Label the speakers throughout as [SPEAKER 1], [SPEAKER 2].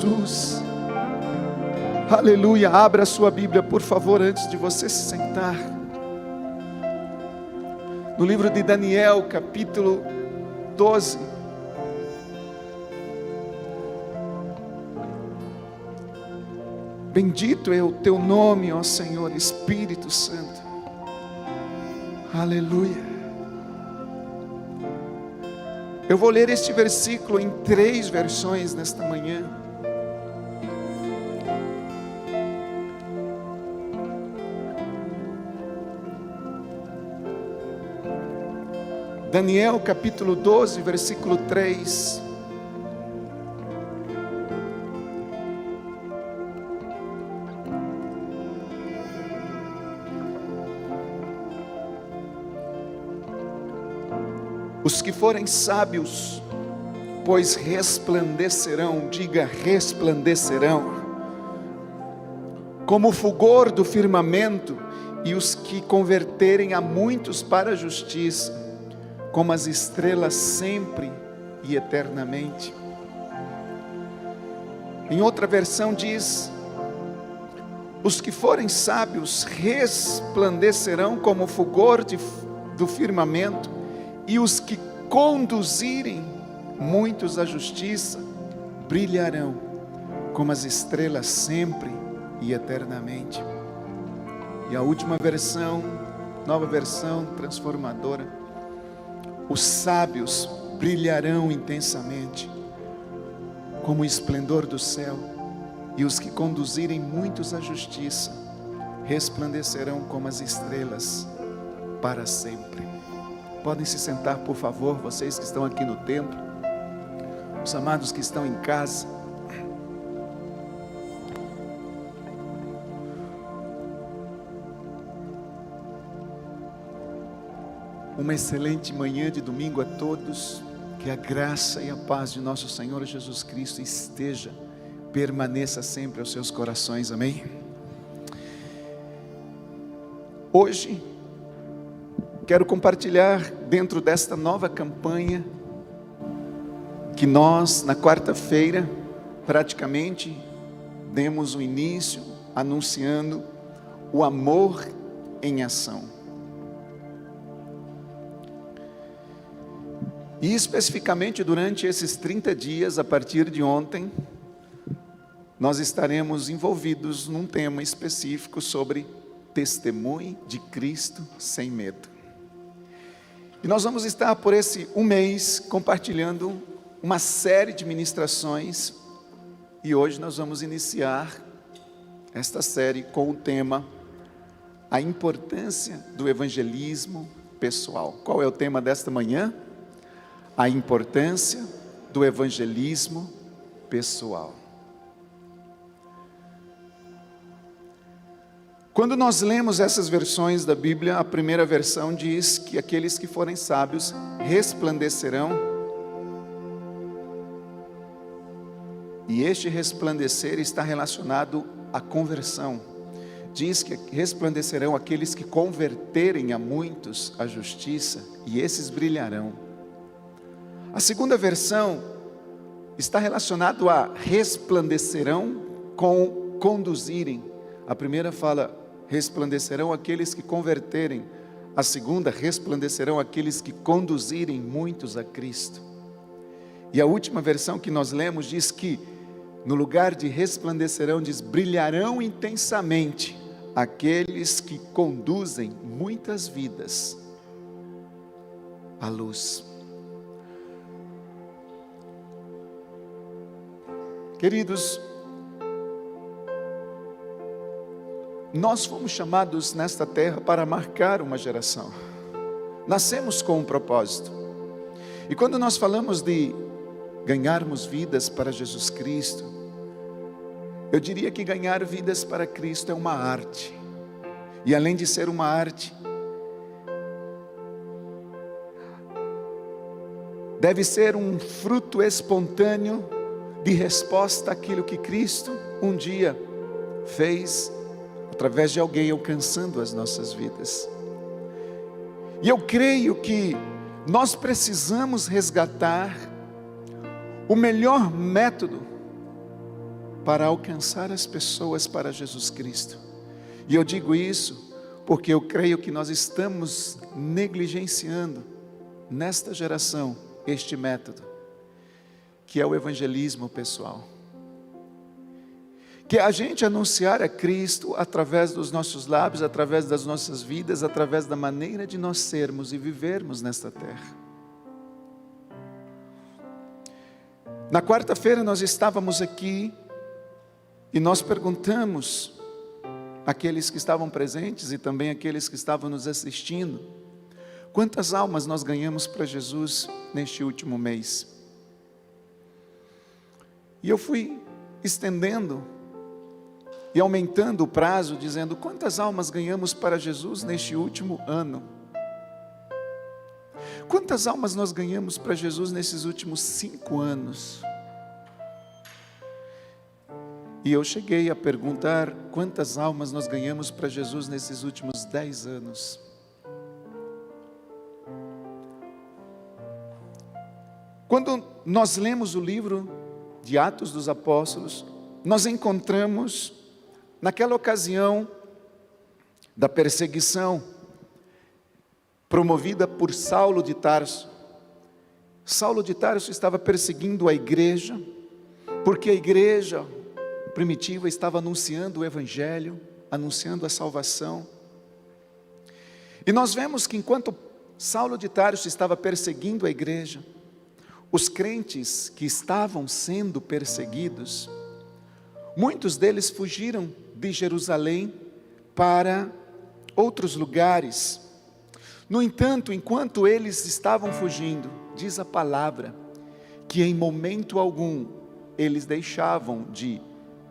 [SPEAKER 1] Jesus. Aleluia. Abra a sua Bíblia, por favor, antes de você se sentar. No livro de Daniel, capítulo 12. Bendito é o teu nome, ó Senhor, Espírito Santo. Aleluia. Eu vou ler este versículo em 3 versões nesta manhã. Daniel capítulo 12, versículo 3. Os que forem sábios, pois resplandecerão, diga resplandecerão, como o fulgor do firmamento, e os que converterem a muitos para a justiça, como as estrelas sempre e eternamente. Em outra versão diz: os que forem sábios resplandecerão como o fulgor do firmamento, e os que conduzirem muitos à justiça brilharão como as estrelas sempre e eternamente. E a última versão, nova versão transformadora: os sábios brilharão intensamente como o esplendor do céu, e os que conduzirem muitos à justiça resplandecerão como as estrelas para sempre. Podem se sentar, por favor, vocês que estão aqui no templo, os amados que estão em casa. Uma excelente manhã de domingo a todos. Que a graça e a paz de nosso Senhor Jesus Cristo permaneça sempre aos seus corações, amém? Hoje quero compartilhar dentro desta nova campanha que nós, na quarta-feira, praticamente demos o início anunciando o amor em ação. E especificamente durante esses 30 dias, a partir de ontem, nós estaremos envolvidos num tema específico sobre testemunho de Cristo sem medo. E nós vamos estar por esse mês compartilhando uma série de ministrações, e hoje nós vamos iniciar esta série com o tema a importância do evangelismo pessoal. Qual é o tema desta manhã? A importância do evangelismo pessoal. Quando nós lemos essas versões da Bíblia, a primeira versão diz que aqueles que forem sábios resplandecerão, e este resplandecer está relacionado à conversão. Diz que resplandecerão aqueles que converterem a muitos à justiça, e esses brilharão. A segunda versão está relacionado a resplandecerão com conduzirem. A primeira fala resplandecerão aqueles que converterem. A segunda, resplandecerão aqueles que conduzirem muitos a Cristo. E a última versão que nós lemos diz que no lugar de resplandecerão, diz brilharão intensamente aqueles que conduzem muitas vidas à luz. Queridos, nós fomos chamados nesta terra para marcar uma geração. Nascemos com um propósito. E quando nós falamos de ganharmos vidas para Jesus Cristo, eu diria que ganhar vidas para Cristo é uma arte. E além de ser uma arte, deve ser um fruto espontâneo de resposta àquilo que Cristo um dia fez através de alguém alcançando as nossas vidas. E eu creio que nós precisamos resgatar o melhor método para alcançar as pessoas para Jesus Cristo. E eu digo isso porque eu creio que nós estamos negligenciando nesta geração este método, que é o evangelismo pessoal. Que é a gente anunciar a Cristo através dos nossos lábios, através das nossas vidas, através da maneira de nós sermos e vivermos nesta terra. Na quarta-feira nós estávamos aqui e nós perguntamos àqueles que estavam presentes e também àqueles que estavam nos assistindo: quantas almas nós ganhamos para Jesus neste último mês? E eu fui estendendo e aumentando o prazo, dizendo: quantas almas ganhamos para Jesus neste último ano? Quantas almas nós ganhamos para Jesus nesses últimos 5 anos? E eu cheguei a perguntar: quantas almas nós ganhamos para Jesus nesses últimos 10 anos? Quando nós lemos o livro de Atos dos Apóstolos, nós encontramos, naquela ocasião da perseguição promovida por Saulo de Tarso. Saulo de Tarso estava perseguindo a igreja, porque a igreja primitiva estava anunciando o evangelho, anunciando a salvação. E nós vemos que enquanto Saulo de Tarso estava perseguindo a igreja, os crentes que estavam sendo perseguidos, muitos deles fugiram de Jerusalém para outros lugares. No entanto, enquanto eles estavam fugindo, diz a palavra que em momento algum eles deixavam de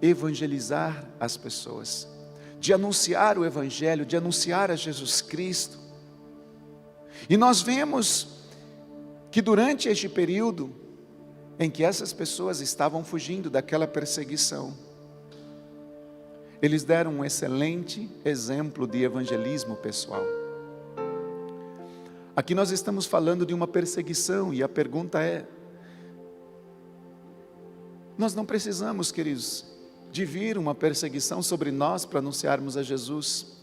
[SPEAKER 1] evangelizar as pessoas, de anunciar o evangelho, de anunciar a Jesus Cristo. E nós vemos que durante este período em que essas pessoas estavam fugindo daquela perseguição, eles deram um excelente exemplo de evangelismo pessoal. Aqui nós estamos falando de uma perseguição, e a pergunta é: nós não precisamos, queridos, de vir uma perseguição sobre nós para anunciarmos a Jesus.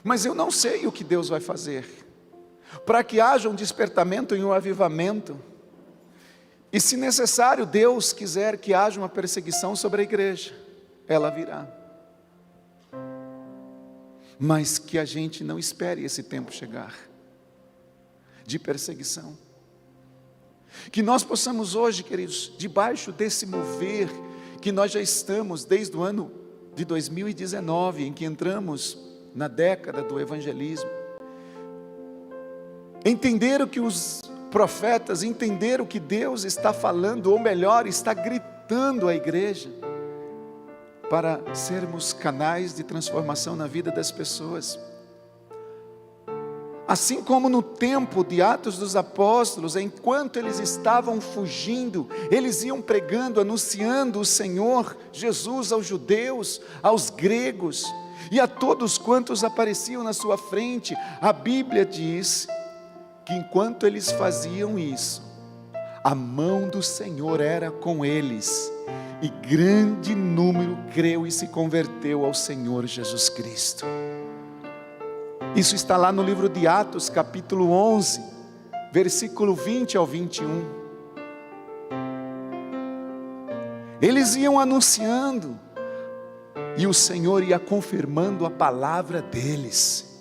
[SPEAKER 1] Mas eu não sei o que Deus vai fazer para que haja um despertamento e um avivamento. E se necessário, Deus quiser que haja uma perseguição sobre a igreja, ela virá. Mas que a gente não espere esse tempo chegar de perseguição. Que nós possamos hoje, queridos, debaixo desse mover que nós já estamos desde o ano de 2019, em que entramos na década do evangelismo, entender o que os profetas, entender o que Deus está falando, ou melhor, está gritando à igreja, para sermos canais de transformação na vida das pessoas. Assim como no tempo de Atos dos Apóstolos, enquanto eles estavam fugindo, eles iam pregando, anunciando o Senhor Jesus aos judeus, aos gregos e a todos quantos apareciam na sua frente. A Bíblia diz que enquanto eles faziam isso, a mão do Senhor era com eles, e grande número creu e se converteu ao Senhor Jesus Cristo. Isso está lá no livro de Atos, capítulo 11, versículo 20 ao 21. Eles iam anunciando, e o Senhor ia confirmando a palavra deles.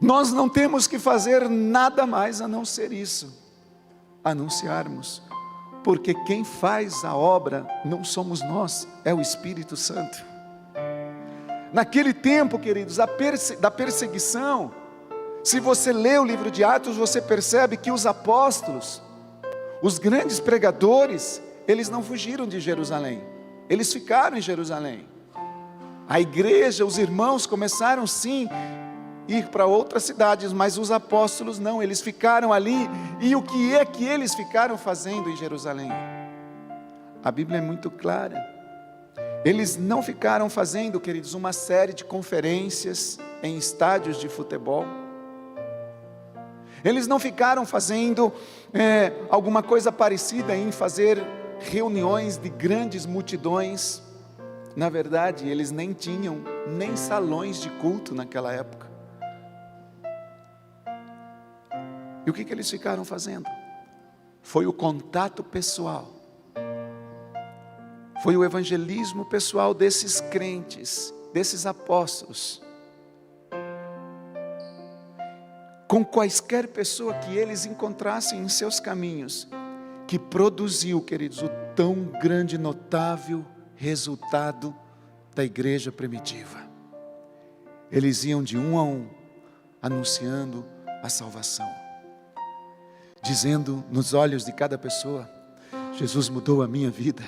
[SPEAKER 1] Nós não temos que fazer nada mais a não ser isso, anunciarmos, porque quem faz a obra não somos nós, é o Espírito Santo. Naquele tempo, queridos, da perseguição, se você lê o livro de Atos, você percebe que os apóstolos, os grandes pregadores, eles não fugiram de Jerusalém, eles ficaram em Jerusalém. A igreja, os irmãos começaram sim ir para outras cidades, mas os apóstolos não, eles ficaram ali. E o que é que eles ficaram fazendo em Jerusalém? A Bíblia é muito clara. Eles não ficaram fazendo, queridos, uma série de conferências em estádios de futebol. Eles não ficaram fazendo alguma coisa parecida em fazer reuniões de grandes multidões. Na verdade, eles nem tinham nem salões de culto naquela época. E o que eles ficaram fazendo? Foi o contato pessoal. Foi o evangelismo pessoal desses crentes, desses apóstolos, com quaisquer pessoa que eles encontrassem em seus caminhos, que produziu, queridos, o tão grande e notável resultado da igreja primitiva. Eles iam de um a um, anunciando a salvação, dizendo nos olhos de cada pessoa: Jesus mudou a minha vida,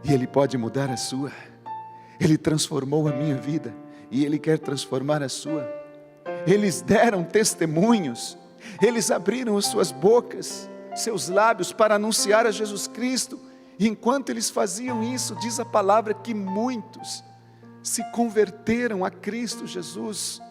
[SPEAKER 1] e Ele pode mudar a sua. Ele transformou a minha vida, e Ele quer transformar a sua. Eles deram testemunhos, eles abriram as suas bocas, seus lábios, para anunciar a Jesus Cristo. E enquanto eles faziam isso, diz a palavra que muitos se converteram a Cristo Jesus.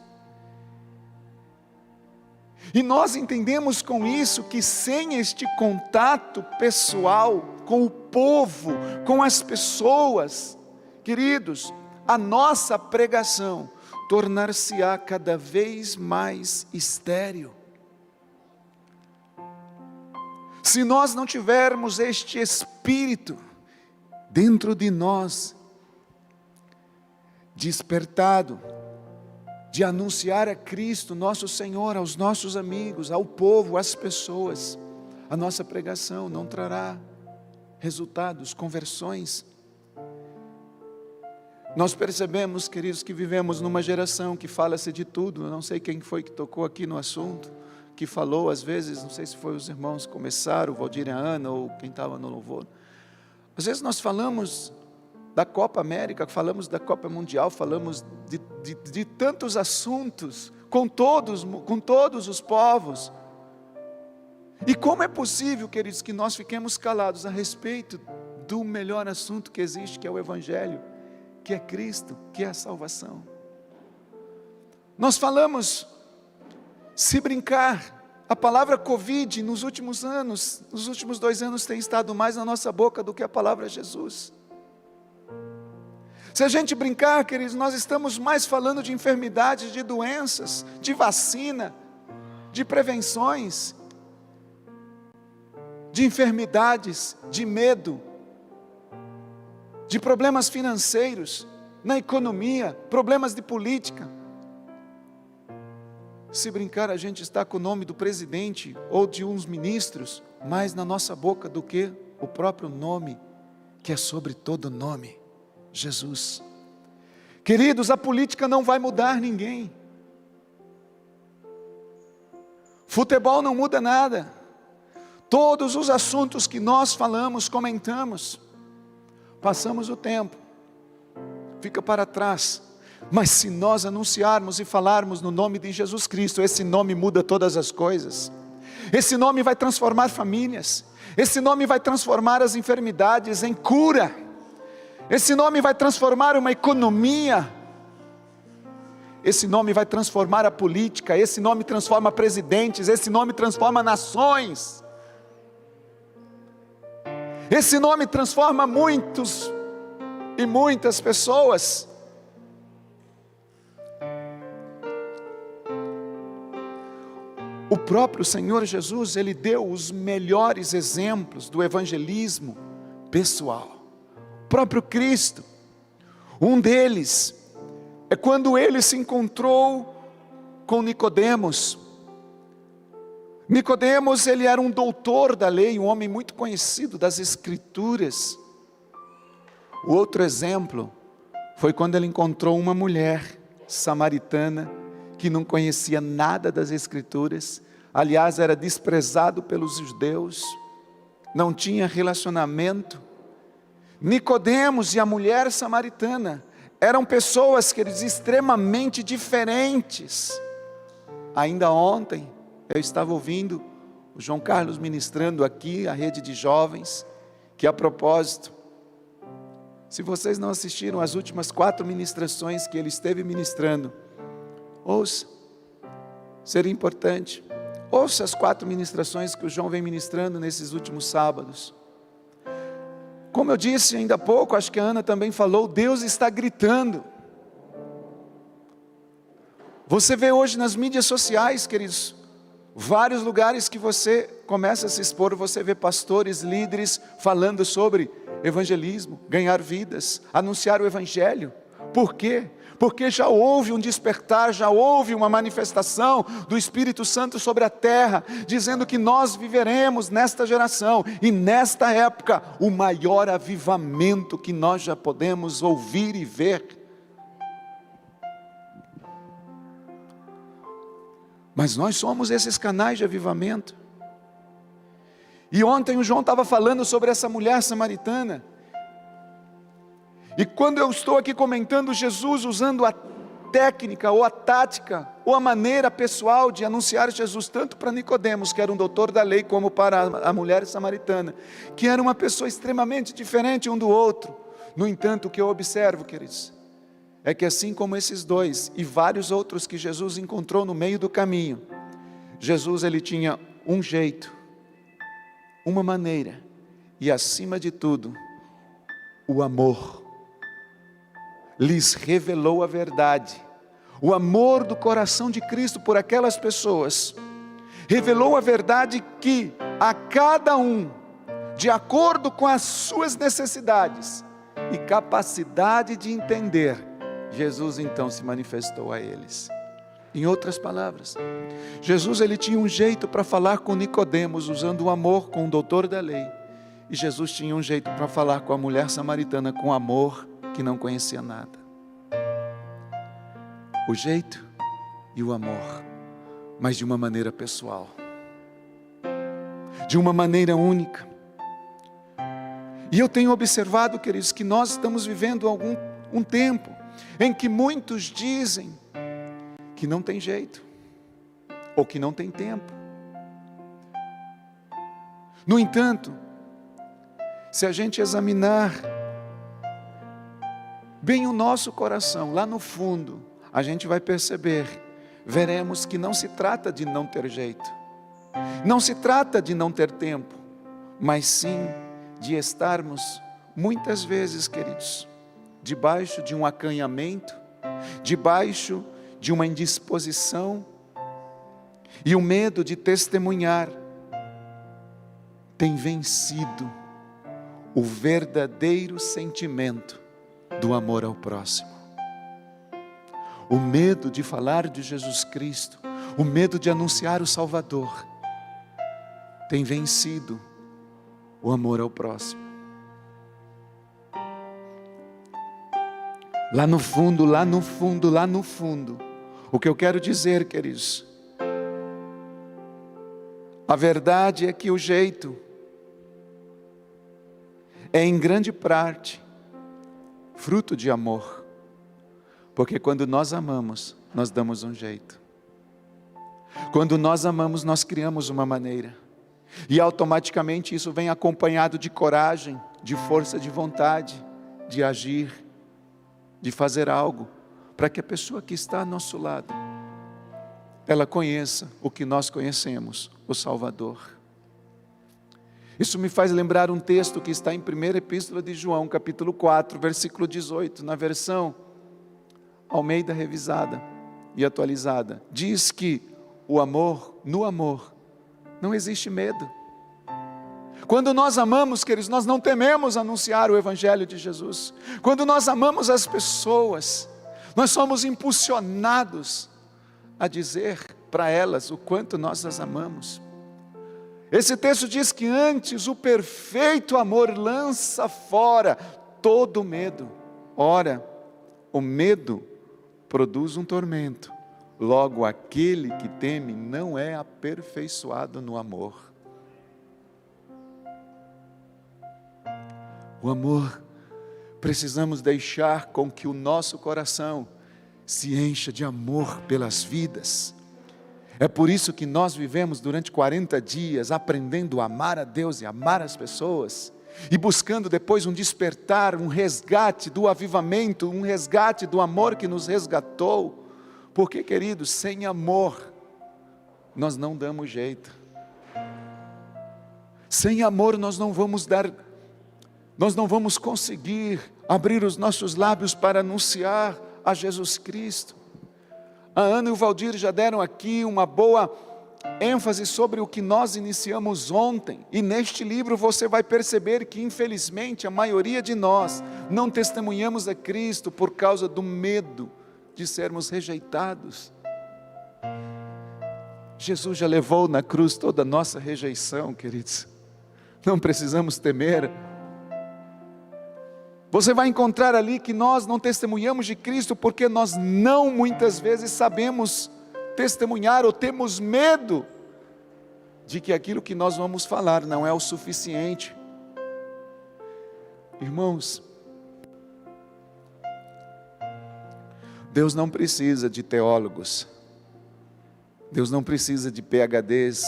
[SPEAKER 1] E nós entendemos com isso que sem este contato pessoal com o povo, com as pessoas, queridos, a nossa pregação tornar-se-á cada vez mais estéril. Se nós não tivermos este espírito dentro de nós, despertado, de anunciar a Cristo, nosso Senhor, aos nossos amigos, ao povo, às pessoas, a nossa pregação não trará resultados, conversões. Nós percebemos, queridos, que vivemos numa geração que fala-se de tudo. Eu não sei quem foi que tocou aqui no assunto, que falou às vezes, não sei se foi os irmãos que começaram, o Valdir e a Ana, ou quem estava no louvor. Às vezes nós falamos da Copa América, falamos da Copa Mundial, falamos de tantos assuntos, com todos os povos. E como é possível, queridos, que nós fiquemos calados a respeito do melhor assunto que existe, que é o Evangelho, que é Cristo, que é a salvação? Nós falamos, se brincar, a palavra Covid nos últimos anos, nos últimos 2 anos, tem estado mais na nossa boca do que a palavra Jesus. Se a gente brincar, queridos, nós estamos mais falando de enfermidades, de doenças, de vacina, de prevenções, de enfermidades, de medo, de problemas financeiros, na economia, problemas de política. Se brincar, a gente está com o nome do presidente ou de uns ministros mais na nossa boca do que o próprio nome, que é sobre todo nome, Jesus. Queridos, a política não vai mudar ninguém. Futebol não muda nada. Todos os assuntos que nós falamos, comentamos, passamos o tempo, fica para trás. Mas se nós anunciarmos e falarmos no nome de Jesus Cristo, esse nome muda todas as coisas. Esse nome vai transformar famílias. Esse nome vai transformar as enfermidades em cura. Esse nome vai transformar uma economia. Esse nome vai transformar a política. Esse nome transforma presidentes. Esse nome transforma nações. Esse nome transforma muitos e muitas pessoas. O próprio Senhor Jesus, Ele deu os melhores exemplos do evangelismo pessoal. O próprio Cristo, um deles, é quando Ele se encontrou com Nicodemos. Nicodemos, ele era um doutor da lei, um homem muito conhecido das Escrituras. O outro exemplo foi quando ele encontrou uma mulher samaritana, que não conhecia nada das Escrituras, aliás, era desprezado pelos judeus, não tinha relacionamento. Nicodemos e a mulher samaritana eram pessoas, queridos, extremamente diferentes. Ainda ontem, eu estava ouvindo o João Carlos ministrando aqui, a rede de jovens, que a propósito, se vocês não assistiram as últimas 4 ministrações que ele esteve ministrando, ouça, seria importante. Ouça as 4 ministrações que o João vem ministrando nesses últimos sábados. Como eu disse ainda há pouco, acho que a Ana também falou, Deus está gritando. Você vê hoje nas mídias sociais, queridos, vários lugares que você começa a se expor, você vê pastores, líderes falando sobre evangelismo, ganhar vidas, anunciar o evangelho. Por quê? Porque já houve um despertar, já houve uma manifestação do Espírito Santo sobre a terra, dizendo que nós viveremos nesta geração e nesta época o maior avivamento que nós já podemos ouvir e ver. Mas nós somos esses canais de avivamento. E ontem o João estava falando sobre essa mulher samaritana. E quando eu estou aqui comentando Jesus usando a técnica, ou a tática, ou a maneira pessoal de anunciar Jesus, tanto para Nicodemos, que era um doutor da lei, como para a mulher samaritana, que era uma pessoa extremamente diferente um do outro. No entanto, o que eu observo, queridos, é que assim como esses dois e vários outros que Jesus encontrou no meio do caminho, Jesus ele tinha um jeito, uma maneira, e acima de tudo, o amor. Lhes revelou a verdade, o amor do coração de Cristo por aquelas pessoas, revelou a verdade que a cada um, de acordo com as suas necessidades e capacidade de entender, Jesus então se manifestou a eles. Em outras palavras, Jesus ele tinha um jeito para falar com Nicodemos, usando o amor com o doutor da lei, e Jesus tinha um jeito para falar com a mulher samaritana com amor, que não conhecia nada. O jeito e o amor, mas de uma maneira pessoal, de uma maneira única. E eu tenho observado, queridos, que nós estamos vivendo um tempo em que muitos dizem que não tem jeito, ou que não tem tempo. No entanto, se a gente examinar bem o nosso coração, lá no fundo, a gente vai perceber, veremos que não se trata de não ter jeito, não se trata de não ter tempo, mas sim de estarmos, muitas vezes, queridos, debaixo de um acanhamento, debaixo de uma indisposição, e o medo de testemunhar tem vencido o verdadeiro sentimento do amor ao próximo. O medo de falar de Jesus Cristo, o medo de anunciar o Salvador, tem vencido o amor ao próximo. Lá no fundo, lá no fundo, lá no fundo, o que eu quero dizer, queridos, a verdade é que o jeito é em grande parte fruto de amor, porque quando nós amamos, nós damos um jeito. Quando nós amamos, nós criamos uma maneira, e automaticamente isso vem acompanhado de coragem, de força de vontade, de agir, de fazer algo, para que a pessoa que está ao nosso lado, ela conheça o que nós conhecemos, o Salvador. Isso me faz lembrar um texto que está em 1ª Epístola de João, capítulo 4, versículo 18, na versão Almeida revisada e atualizada. Diz que no amor, não existe medo. Quando nós amamos, queridos, nós não tememos anunciar o Evangelho de Jesus. Quando nós amamos as pessoas, nós somos impulsionados a dizer para elas o quanto nós as amamos. Esse texto diz que antes o perfeito amor lança fora todo medo. Ora, o medo produz um tormento. Logo, aquele que teme não é aperfeiçoado no amor. O amor, precisamos deixar com que o nosso coração se encha de amor pelas vidas. É por isso que nós vivemos durante 40 dias aprendendo a amar a Deus e amar as pessoas, e buscando depois um despertar, um resgate do avivamento, um resgate do amor que nos resgatou. Porque, queridos, sem amor nós não damos jeito. Sem amor nós não vamos conseguir abrir os nossos lábios para anunciar a Jesus Cristo. A Ana e o Valdir já deram aqui uma boa ênfase sobre o que nós iniciamos ontem, e neste livro você vai perceber que infelizmente a maioria de nós não testemunhamos a Cristo por causa do medo de sermos rejeitados. Jesus já levou na cruz toda a nossa rejeição, queridos, não precisamos temer. Você vai encontrar ali que nós não testemunhamos de Cristo porque nós não muitas vezes sabemos testemunhar ou temos medo de que aquilo que nós vamos falar não é o suficiente. Irmãos, Deus não precisa de teólogos, Deus não precisa de PhDs,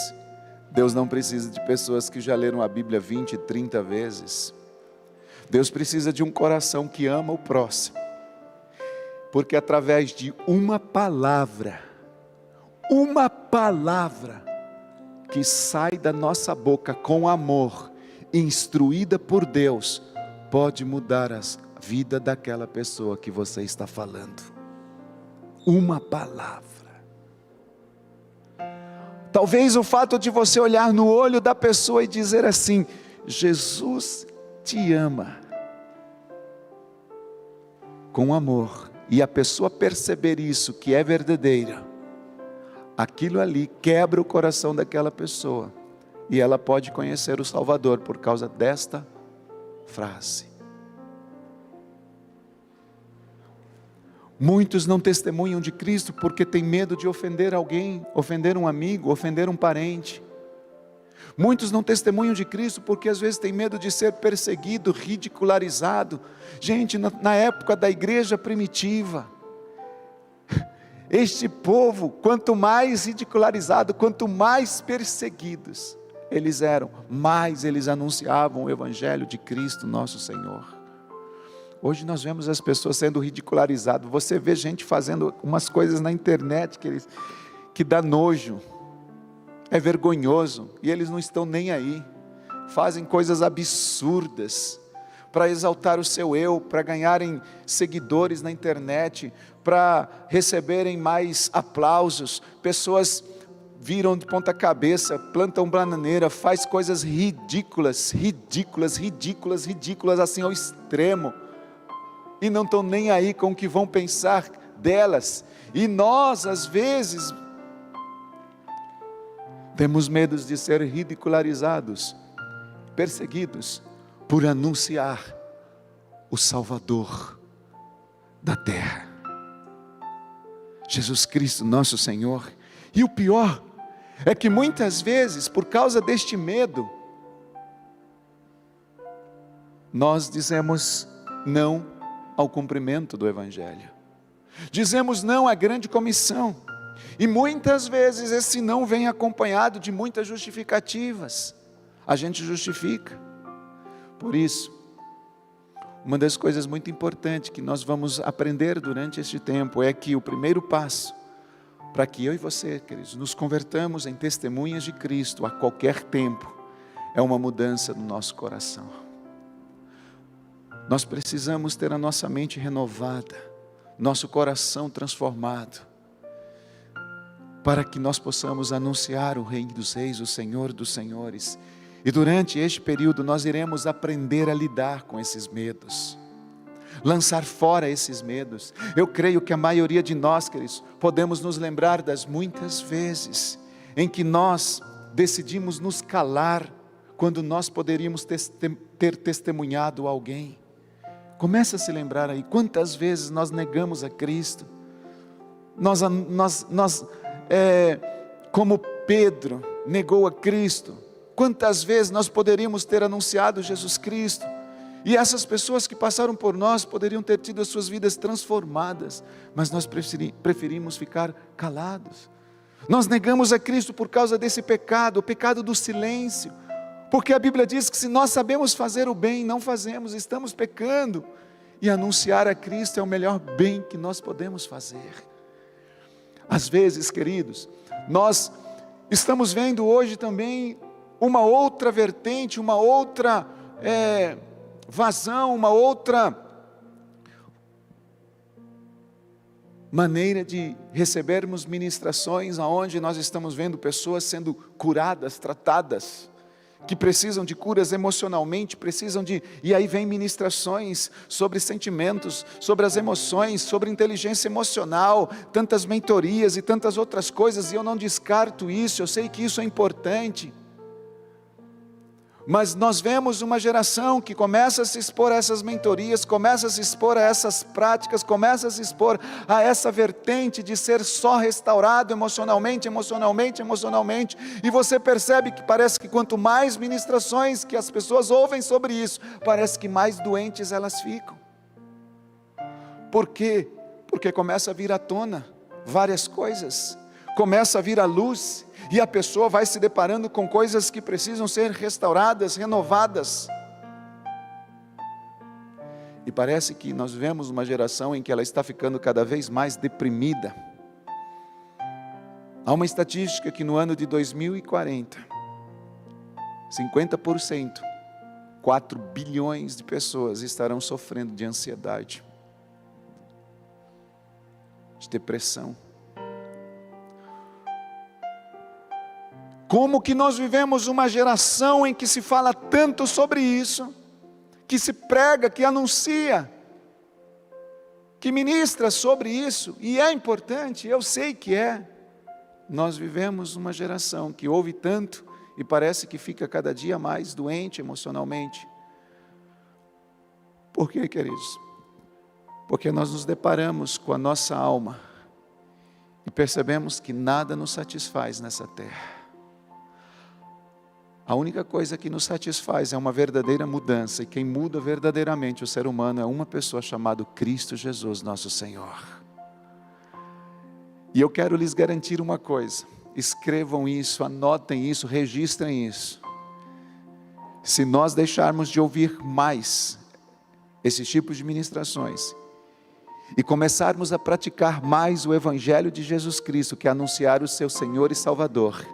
[SPEAKER 1] Deus não precisa de pessoas que já leram a Bíblia 20, 30 vezes. Deus precisa de um coração que ama o próximo, porque através de uma palavra que sai da nossa boca com amor, instruída por Deus, pode mudar a vida daquela pessoa que você está falando. Uma palavra. Talvez o fato de você olhar no olho da pessoa e dizer assim: Jesus te ama, com amor, e a pessoa perceber isso, que é verdadeira, aquilo ali quebra o coração daquela pessoa, e ela pode conhecer o Salvador por causa desta frase. Muitos não testemunham de Cristo porque têm medo de ofender alguém, ofender um amigo, ofender um parente. Muitos não testemunham de Cristo porque às vezes têm medo de ser perseguido, ridicularizado. Gente, na época da igreja primitiva, este povo, quanto mais ridicularizado, quanto mais perseguidos eles eram, mais eles anunciavam o Evangelho de Cristo nosso Senhor. Hoje nós vemos as pessoas sendo ridicularizadas. Você vê gente fazendo umas coisas na internet que dá nojo, é vergonhoso, e eles não estão nem aí. Fazem coisas absurdas para exaltar o seu eu, para ganharem seguidores na internet, para receberem mais aplausos. Pessoas viram de ponta cabeça, plantam bananeira, faz coisas ridículas, assim ao extremo, e não estão nem aí com o que vão pensar delas. E nós às vezes temos medo de ser ridicularizados, perseguidos, por anunciar o Salvador da terra, Jesus Cristo nosso Senhor. E o pior é que muitas vezes, por causa deste medo, nós dizemos não ao cumprimento do Evangelho, dizemos não à grande comissão, e muitas vezes esse não vem acompanhado de muitas justificativas. A gente justifica. Por isso, uma das coisas muito importantes que nós vamos aprender durante este tempo é que o primeiro passo para que eu e você, queridos, nos convertamos em testemunhas de Cristo a qualquer tempo, é uma mudança no nosso coração. Nós precisamos ter a nossa mente renovada, nosso coração transformado, para que nós possamos anunciar o Rei dos Reis, o Senhor dos Senhores. E durante este período nós iremos aprender a lidar com esses medos, lançar fora esses medos. Eu creio que a maioria de nós, queridos, podemos nos lembrar das muitas vezes em que nós decidimos nos calar, quando nós poderíamos ter testemunhado alguém. Começa a se lembrar aí, quantas vezes nós negamos a Cristo. Como Pedro negou a Cristo, quantas vezes nós poderíamos ter anunciado Jesus Cristo, e essas pessoas que passaram por nós poderiam ter tido as suas vidas transformadas, mas nós preferimos ficar calados. Nós negamos a Cristo por causa desse pecado, o pecado do silêncio, porque a Bíblia diz que se nós sabemos fazer o bem, não fazemos, estamos pecando, e anunciar a Cristo é o melhor bem que nós podemos fazer. Às vezes, queridos, nós estamos vendo hoje também uma outra vertente, uma outra vazão, uma outra maneira de recebermos ministrações, aonde nós estamos vendo pessoas sendo curadas, tratadas, que precisam de curas emocionalmente, e aí vem ministrações sobre sentimentos, sobre as emoções, sobre inteligência emocional, tantas mentorias e tantas outras coisas, e eu não descarto isso, eu sei que isso é importante. Mas nós vemos uma geração que começa a se expor a essas mentorias, começa a se expor a essas práticas, começa a se expor a essa vertente de ser só restaurado emocionalmente, e você percebe que parece que quanto mais ministrações que as pessoas ouvem sobre isso, parece que mais doentes elas ficam. Por quê? Porque começa a vir à tona várias coisas, começa a vir à luz, e a pessoa vai se deparando com coisas que precisam ser restauradas, renovadas. E parece que nós vivemos uma geração em que ela está ficando cada vez mais deprimida. Há uma estatística que no ano de 2040, 50%, 4 bilhões de pessoas estarão sofrendo de ansiedade, de depressão. Como que nós vivemos uma geração em que se fala tanto sobre isso, que se prega, que anuncia, que ministra sobre isso, e é importante, eu sei que é. Nós vivemos uma geração que ouve tanto e parece que fica cada dia mais doente emocionalmente. Por quê, queridos? Porque nós nos deparamos com a nossa alma e percebemos que nada nos satisfaz nessa terra. A única coisa que nos satisfaz é uma verdadeira mudança, e quem muda verdadeiramente o ser humano é uma pessoa chamada Cristo Jesus, nosso Senhor. E eu quero lhes garantir uma coisa, escrevam isso, anotem isso, registrem isso. Se nós deixarmos de ouvir mais esses tipos de ministrações, e começarmos a praticar mais o Evangelho de Jesus Cristo, que é anunciar o seu Senhor e Salvador,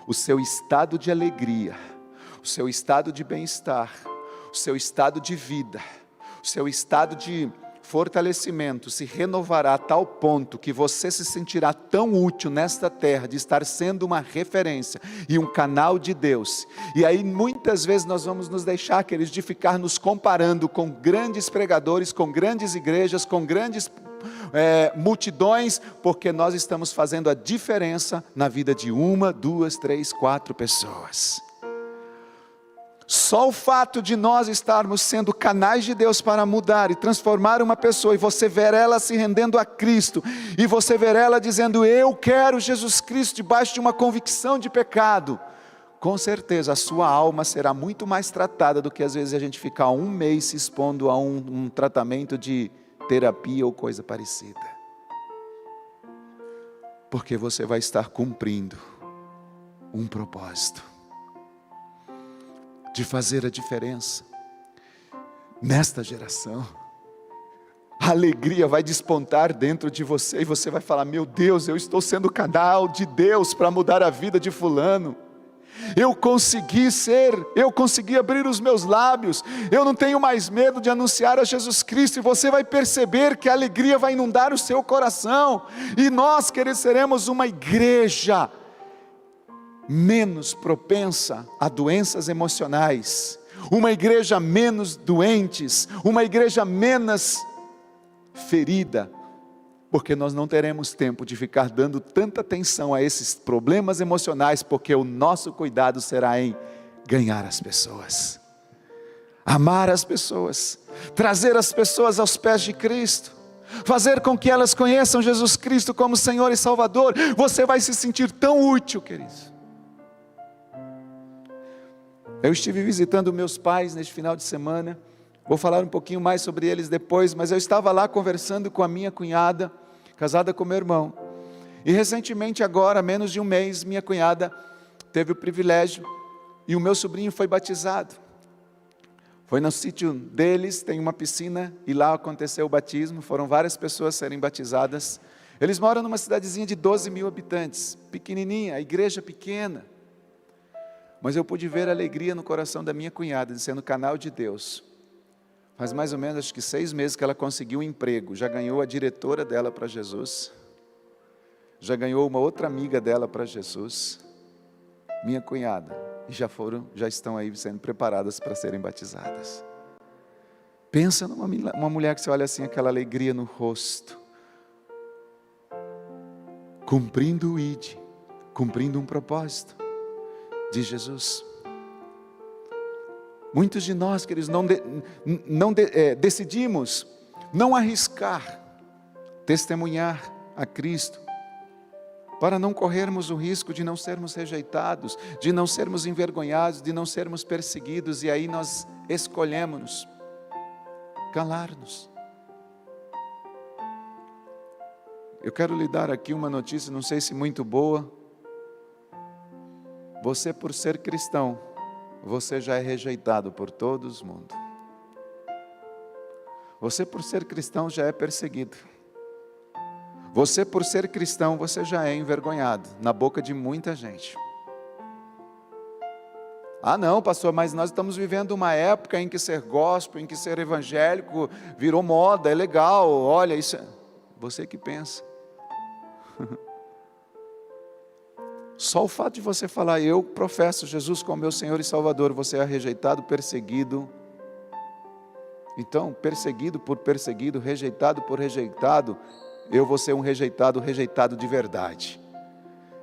[SPEAKER 1] o seu estado de alegria, o seu estado de bem-estar, o seu estado de vida, o seu estado de fortalecimento se renovará a tal ponto que você se sentirá tão útil nesta terra, de estar sendo uma referência e um canal de Deus. E aí muitas vezes nós vamos nos deixar, queridos, de ficar nos comparando com grandes pregadores, com grandes igrejas, com grandes multidões, porque nós estamos fazendo a diferença na vida de 1, 2, 3, 4 pessoas. Só o fato de nós estarmos sendo canais de Deus para mudar e transformar uma pessoa, e você ver ela se rendendo a Cristo, e você ver ela dizendo, eu quero Jesus Cristo, debaixo de uma convicção de pecado, com certeza a sua alma será muito mais tratada do que às vezes a gente ficar 1 mês se expondo a um tratamento de terapia ou coisa parecida. Porque você vai estar cumprindo um propósito de fazer a diferença nesta geração. A alegria vai despontar dentro de você e você vai falar, meu Deus, eu estou sendo canal de Deus para mudar a vida de fulano. Eu consegui abrir os meus lábios, eu não tenho mais medo de anunciar a Jesus Cristo, e você vai perceber que a alegria vai inundar o seu coração, e nós, queridos, seremos uma igreja menos propensa a doenças emocionais, uma igreja menos doentes, uma igreja menos ferida, porque nós não teremos tempo de ficar dando tanta atenção a esses problemas emocionais, porque o nosso cuidado será em ganhar as pessoas, amar as pessoas, trazer as pessoas aos pés de Cristo, fazer com que elas conheçam Jesus Cristo como Senhor e Salvador. Você vai se sentir tão útil, queridos. Eu estive visitando meus pais neste final de semana, vou falar um pouquinho mais sobre eles depois, mas eu estava lá conversando com a minha cunhada, casada com meu irmão, e recentemente agora, menos de 1 mês, minha cunhada teve o privilégio, e o meu sobrinho foi batizado. Foi no sítio deles, tem uma piscina, e lá aconteceu o batismo, foram várias pessoas serem batizadas. Eles moram numa cidadezinha de 12 mil habitantes, pequenininha, a igreja pequena. Mas eu pude ver a alegria no coração da minha cunhada, de ser no canal de Deus. Faz mais ou menos, acho que 6 meses que ela conseguiu um emprego, já ganhou a diretora dela para Jesus, já ganhou uma outra amiga dela para Jesus, minha cunhada, e já estão aí sendo preparadas para serem batizadas. Pensa numa mulher que você olha assim, aquela alegria no rosto, cumprindo o ID, cumprindo um propósito de Jesus. Muitos de nós, queridos, decidimos não arriscar, testemunhar a Cristo, para não corrermos o risco de não sermos rejeitados, de não sermos envergonhados, de não sermos perseguidos, e aí nós escolhemos calar-nos. Eu quero lhe dar aqui uma notícia, não sei se muito boa. Você, por ser cristão, você já é rejeitado por todo o mundo. Você, por ser cristão, já é perseguido. Você, por ser cristão, você já é envergonhado na boca de muita gente. Ah não, pastor, mas nós estamos vivendo uma época em que ser gospel, em que ser evangélico virou moda, é legal, olha, isso é... Você que pensa. Só o fato de você falar, eu professo Jesus como meu Senhor e Salvador, você é rejeitado, perseguido. Então, perseguido por perseguido, rejeitado por rejeitado, eu vou ser um rejeitado de verdade.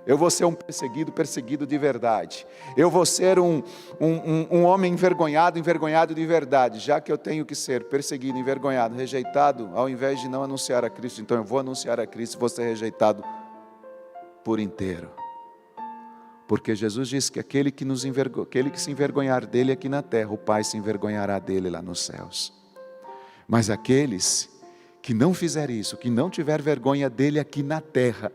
[SPEAKER 1] Eu vou ser um perseguido de verdade. Eu vou ser um homem envergonhado de verdade, já que eu tenho que ser perseguido, envergonhado, rejeitado, ao invés de não anunciar a Cristo, então eu vou anunciar a Cristo e vou ser rejeitado por inteiro. Porque Jesus disse que aquele que se envergonhar dele aqui na terra, o Pai se envergonhará dele lá nos céus. Mas aqueles que não fizer isso, que não tiver vergonha dele aqui na terra,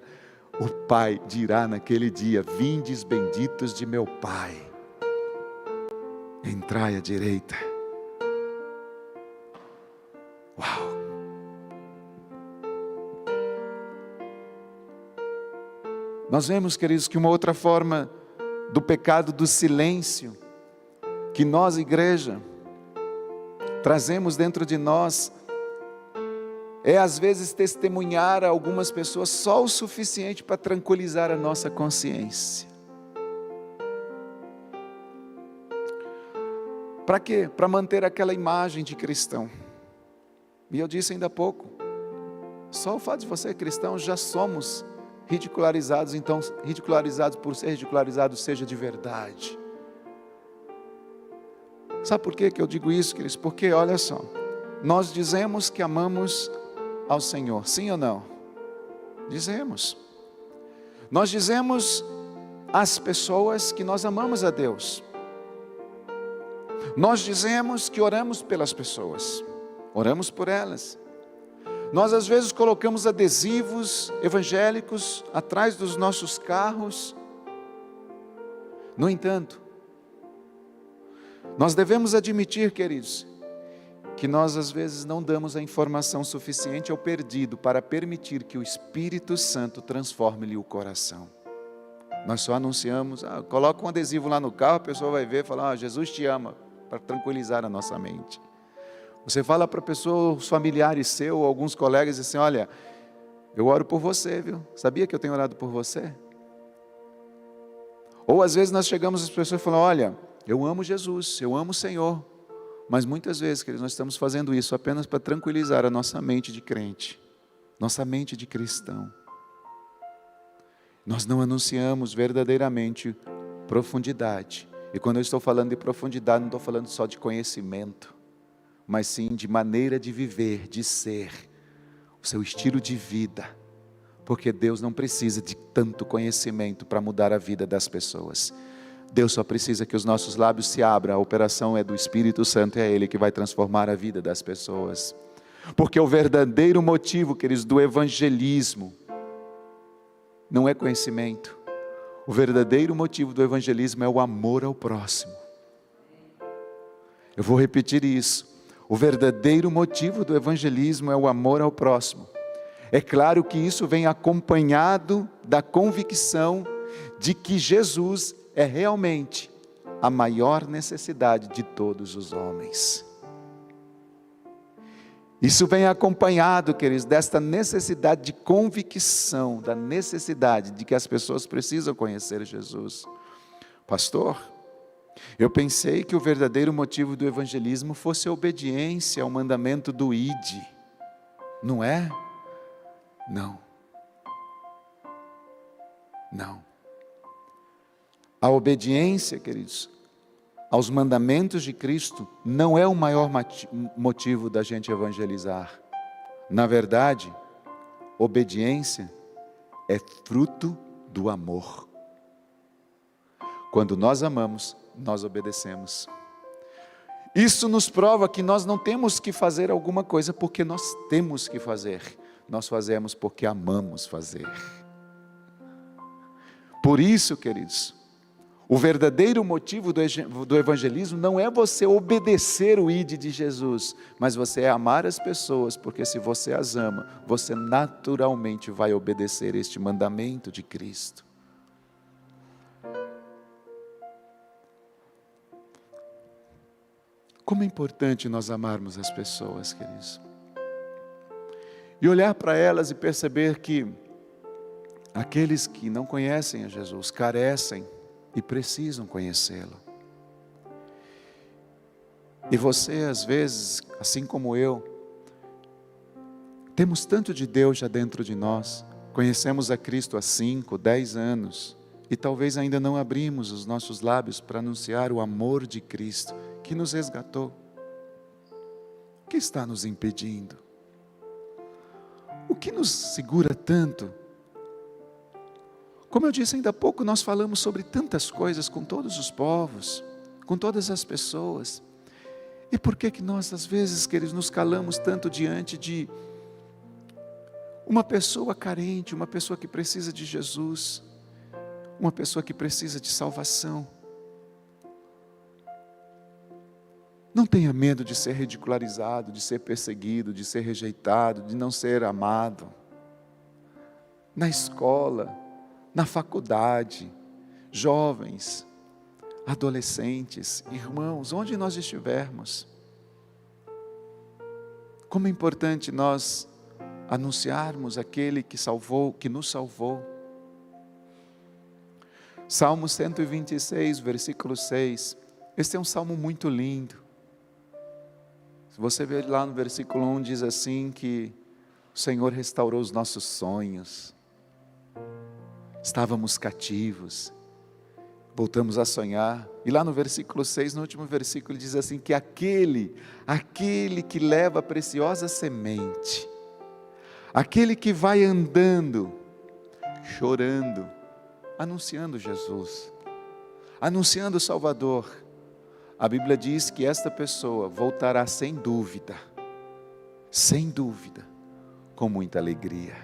[SPEAKER 1] o Pai dirá naquele dia, vindes benditos de meu Pai, entrai à direita. Uau! Nós vemos, queridos, que uma outra forma do pecado do silêncio, que nós, igreja, trazemos dentro de nós, é às vezes testemunhar a algumas pessoas só o suficiente para tranquilizar a nossa consciência. Para quê? Para manter aquela imagem de cristão. E eu disse ainda há pouco, só o fato de você ser cristão, já somos ridicularizados, então ridicularizados por ser ridicularizados, seja de verdade. Sabe por que eu digo isso, queridos? Porque olha só, nós dizemos que amamos ao Senhor, sim ou não? Dizemos. Nós dizemos às pessoas que nós amamos a Deus. Nós dizemos que oramos pelas pessoas, oramos por elas. Nós às vezes colocamos adesivos evangélicos atrás dos nossos carros. No entanto, nós devemos admitir, queridos, que nós às vezes não damos a informação suficiente ao perdido para permitir que o Espírito Santo transforme-lhe o coração. Nós só anunciamos, coloca um adesivo lá no carro, a pessoa vai ver e fala, Jesus te ama, para tranquilizar a nossa mente. Você fala para a pessoa, os familiares seus, alguns colegas, assim, olha, eu oro por você, viu? Sabia que eu tenho orado por você? Ou às vezes nós chegamos às pessoas e falamos, olha, eu amo Jesus, eu amo o Senhor. Mas muitas vezes, queridos, nós estamos fazendo isso apenas para tranquilizar a nossa mente de crente, nossa mente de cristão. Nós não anunciamos verdadeiramente profundidade. E quando eu estou falando de profundidade, não estou falando só de conhecimento, mas sim de maneira de viver, de ser, o seu estilo de vida. Porque Deus não precisa de tanto conhecimento para mudar a vida das pessoas. Deus só precisa que os nossos lábios se abram, a operação é do Espírito Santo, é Ele que vai transformar a vida das pessoas. Porque o verdadeiro motivo, queridos, do evangelismo, não é conhecimento. O verdadeiro motivo do evangelismo é o amor ao próximo. Eu vou repetir isso. O verdadeiro motivo do evangelismo é o amor ao próximo. É claro que isso vem acompanhado da convicção de que Jesus é realmente a maior necessidade de todos os homens. Isso vem acompanhado, queridos, desta necessidade de convicção, da necessidade de que as pessoas precisam conhecer Jesus. Pastor, eu pensei que o verdadeiro motivo do evangelismo fosse a obediência ao mandamento do ide. Não é? Não. Não. A obediência, queridos, aos mandamentos de Cristo não é o maior motivo da gente evangelizar. Na verdade, obediência é fruto do amor. Quando nós amamos, nós obedecemos. Isso nos prova que nós não temos que fazer alguma coisa porque nós temos que fazer. Nós fazemos porque amamos fazer. Por isso, queridos, o verdadeiro motivo do evangelismo não é você obedecer o ide de Jesus, mas você é amar as pessoas, porque se você as ama, você naturalmente vai obedecer este mandamento de Cristo. Como é importante nós amarmos as pessoas, queridos. E olhar para elas e perceber que aqueles que não conhecem a Jesus carecem e precisam conhecê-lo. E você, às vezes, assim como eu, temos tanto de Deus já dentro de nós, conhecemos a Cristo há 5, 10 anos, e talvez ainda não abrimos os nossos lábios para anunciar o amor de Cristo, que nos resgatou. O que está nos impedindo? O que nos segura tanto? Como eu disse ainda há pouco, nós falamos sobre tantas coisas com todos os povos, com todas as pessoas. E por que nós, às vezes, queridos, nos calamos tanto diante de uma pessoa carente, uma pessoa que precisa de Jesus, uma pessoa que precisa de salvação? Não tenha medo de ser ridicularizado, de ser perseguido, de ser rejeitado, de não ser amado. Na escola, na faculdade, jovens, adolescentes, irmãos, onde nós estivermos. Como é importante nós anunciarmos aquele que salvou, que nos salvou. Salmo 126, versículo 6. Este é um salmo muito lindo. Se você ver lá no versículo 1, diz assim que o Senhor restaurou os nossos sonhos. Estávamos cativos, voltamos a sonhar. E lá no versículo 6, no último versículo, diz assim que aquele que leva a preciosa semente, aquele que vai andando, chorando, anunciando Jesus, anunciando o Salvador, a Bíblia diz que esta pessoa voltará sem dúvida, com muita alegria,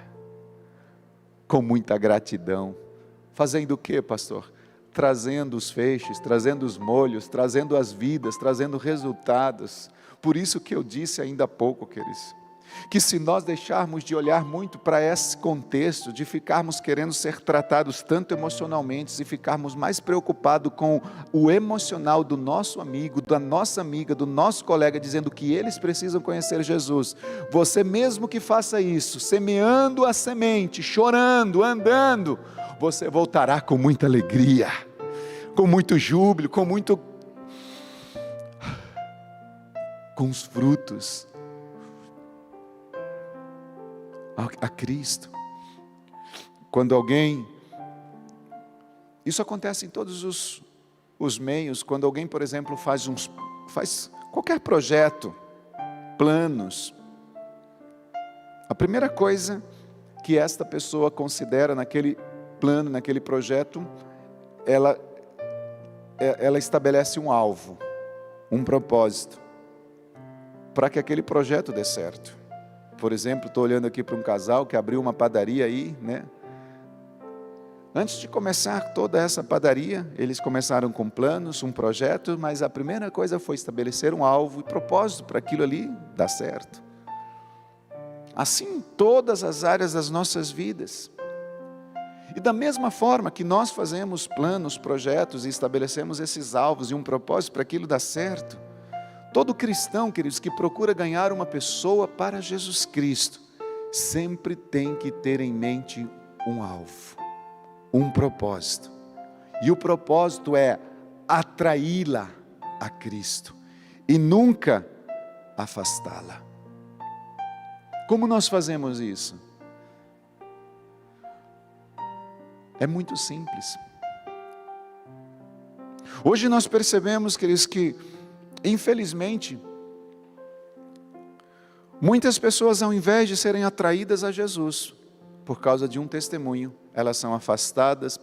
[SPEAKER 1] com muita gratidão. Fazendo o que, pastor? Trazendo os feixes, trazendo os molhos, trazendo as vidas, trazendo resultados. Por isso que eu disse ainda há pouco, queridos, que se nós deixarmos de olhar muito para esse contexto, de ficarmos querendo ser tratados tanto emocionalmente, e ficarmos mais preocupados com o emocional do nosso amigo, da nossa amiga, do nosso colega, dizendo que eles precisam conhecer Jesus, você mesmo que faça isso, semeando a semente, chorando, andando, você voltará com muita alegria, com muito júbilo, com os frutos a Cristo. Quando alguém, isso acontece em todos os meios, quando alguém, por exemplo, faz qualquer projeto, planos, a primeira coisa que esta pessoa considera naquele plano, naquele projeto, ela estabelece um alvo, um propósito, para que aquele projeto dê certo. Por exemplo, estou olhando aqui para um casal que abriu uma padaria aí, né? Antes de começar toda essa padaria, eles começaram com planos, um projeto, mas a primeira coisa foi estabelecer um alvo e propósito para aquilo ali dar certo. assim em todas as áreas das nossas vidas. E da mesma forma que nós fazemos planos, projetos e estabelecemos esses alvos e um propósito para aquilo dar certo, todo cristão, queridos, que procura ganhar uma pessoa para Jesus Cristo, sempre tem que ter em mente um alvo, um propósito. E o propósito é atraí-la a Cristo e nunca afastá-la. Como nós fazemos isso? É muito simples. Hoje nós percebemos, queridos, que infelizmente muitas pessoas, ao invés de serem atraídas a Jesus por causa de um testemunho, elas são afastadas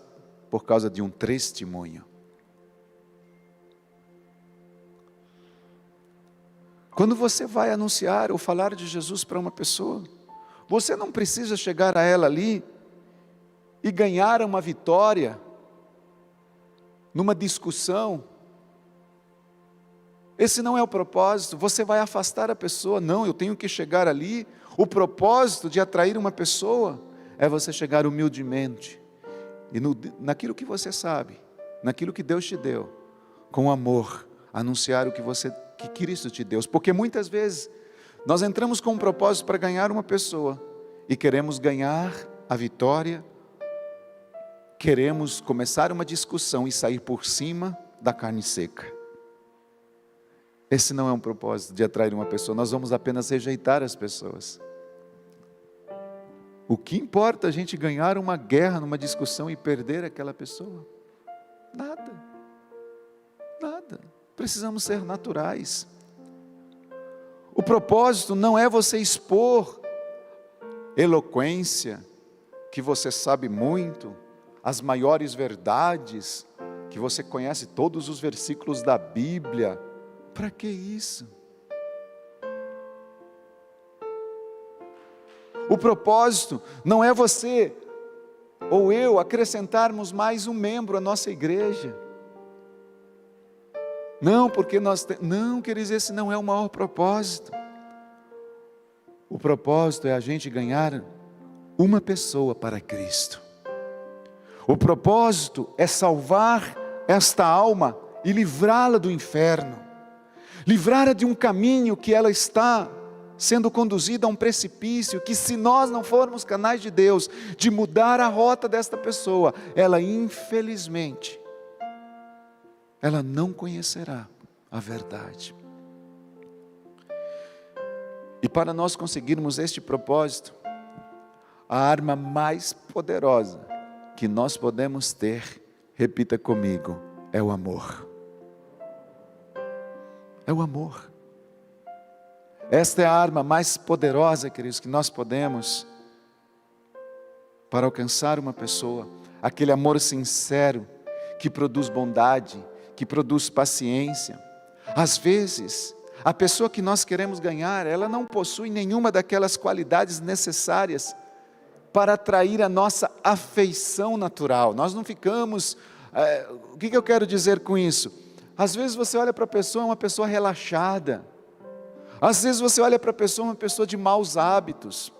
[SPEAKER 1] por causa de um testemunho. Quando você vai anunciar ou falar de Jesus para uma pessoa, você não precisa chegar a ela ali e ganhar uma vitória numa discussão. Esse não é o propósito. Você vai afastar a pessoa. Não, eu tenho que chegar ali. O propósito de atrair uma pessoa é você chegar humildemente e naquilo que você sabe, naquilo que Deus te deu, com amor, anunciar o que Cristo te deu. Porque muitas vezes nós entramos com um propósito para ganhar uma pessoa e queremos ganhar a vitória, queremos começar uma discussão e sair por cima da carne seca. Esse não é um propósito de atrair uma pessoa. Nós vamos apenas rejeitar as pessoas. O que importa a gente ganhar uma guerra, numa discussão e perder aquela pessoa? Nada. Nada. Precisamos ser naturais. O propósito não é você expor eloquência, que você sabe muito, as maiores verdades, que você conhece todos os versículos da Bíblia. Para que isso? O propósito não é você ou eu acrescentarmos mais um membro à nossa igreja. Não, porque não, queridos, esse não é o maior propósito. O propósito é a gente ganhar uma pessoa para Cristo. O propósito é salvar esta alma e livrá-la do inferno. Livrá-la de um caminho que ela está sendo conduzida a um precipício, que se nós não formos canais de Deus, de mudar a rota desta pessoa, ela infelizmente, ela não conhecerá a verdade. E para nós conseguirmos este propósito, a arma mais poderosa que nós podemos ter, repita comigo, é o amor. É o amor. Esta é a arma mais poderosa, queridos, que nós podemos para alcançar uma pessoa. Aquele amor sincero que produz bondade, que produz paciência. Às vezes, a pessoa que nós queremos ganhar, ela não possui nenhuma daquelas qualidades necessárias para atrair a nossa afeição natural. Nós não ficamos... o que eu quero dizer com isso? Às vezes você olha para a pessoa, é uma pessoa relaxada. Às vezes você olha para a pessoa, uma pessoa de maus hábitos.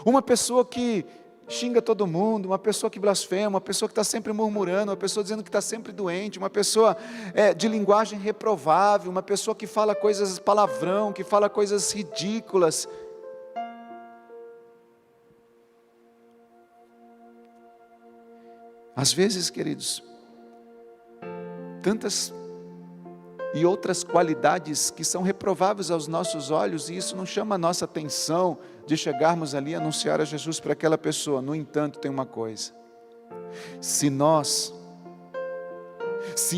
[SPEAKER 1] Uma pessoa que xinga todo mundo, uma pessoa que blasfema, uma pessoa que está sempre murmurando, uma pessoa dizendo que está sempre doente, uma pessoa de linguagem reprovável, uma pessoa que fala coisas palavrão, que fala coisas ridículas. Às vezes, queridos, tantas e outras qualidades que são reprováveis aos nossos olhos, e isso não chama a nossa atenção de chegarmos ali e anunciar a Jesus para aquela pessoa. No entanto, tem uma coisa: se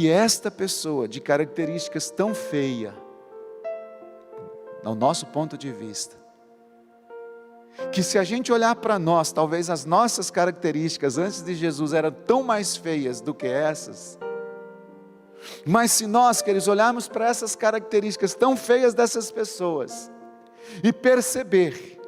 [SPEAKER 1] esta pessoa de características tão feia, ao nosso ponto de vista, que se a gente olhar para nós, talvez as nossas características antes de Jesus eram tão mais feias do que essas, mas se nós, queridos, olharmos para essas características tão feias dessas pessoas e perceber,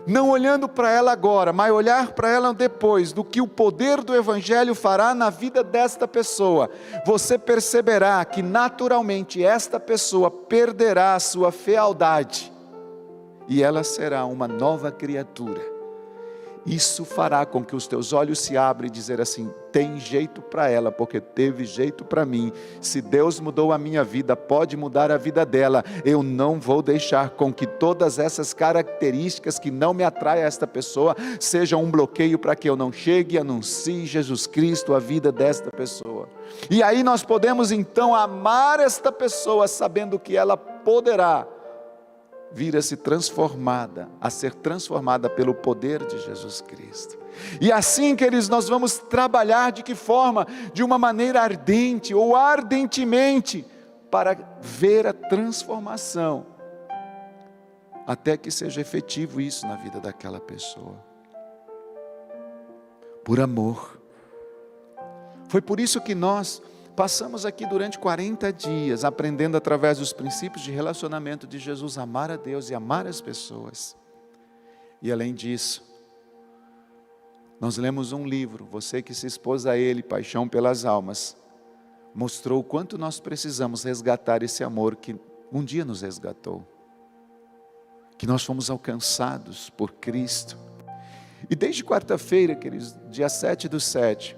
[SPEAKER 1] não olhando para ela agora, mas olhar para ela depois, do que o poder do Evangelho fará na vida desta pessoa, você perceberá que naturalmente esta pessoa perderá a sua fealdade e ela será uma nova criatura. Isso fará com que os teus olhos se abram e dizer assim: tem jeito para ela, porque teve jeito para mim. Se Deus mudou a minha vida, pode mudar a vida dela. Eu não vou deixar com que todas essas características que não me atraem a esta pessoa sejam um bloqueio para que eu não chegue e anuncie Jesus Cristo à vida desta pessoa. E aí nós podemos então amar esta pessoa, sabendo que ela poderá vir a ser transformada pelo poder de Jesus Cristo. E assim, queridos, nós vamos trabalhar de que forma? De uma maneira ardente ou ardentemente, para ver a transformação, até que seja efetivo isso na vida daquela pessoa. Por amor. Foi por isso que nós passamos aqui durante 40 dias, aprendendo através dos princípios de relacionamento de Jesus, a amar a Deus e amar as pessoas. E além disso, nós lemos um livro, você que se expôs a ele, Paixão pelas Almas, mostrou o quanto nós precisamos resgatar esse amor que um dia nos resgatou. Que nós fomos alcançados por Cristo. E desde quarta-feira, queridos, dia 7/7,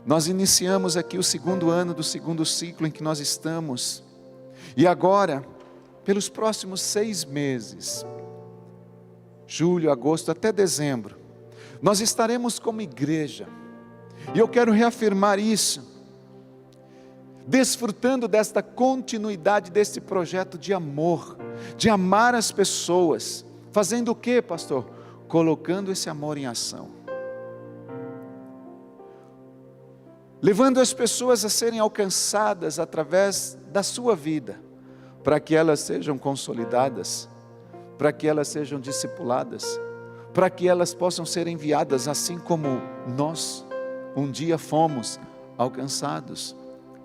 [SPEAKER 1] nós iniciamos aqui o segundo ano do segundo ciclo em que nós estamos. E agora, pelos próximos 6 meses, julho, agosto, até dezembro, nós estaremos como igreja. E eu quero reafirmar isso, desfrutando desta continuidade desse projeto de amor, de amar as pessoas. Fazendo o quê, pastor? Colocando esse amor em ação. Levando as pessoas a serem alcançadas através da sua vida, para que elas sejam consolidadas, para que elas sejam discipuladas, para que elas possam ser enviadas, assim como nós um dia fomos alcançados,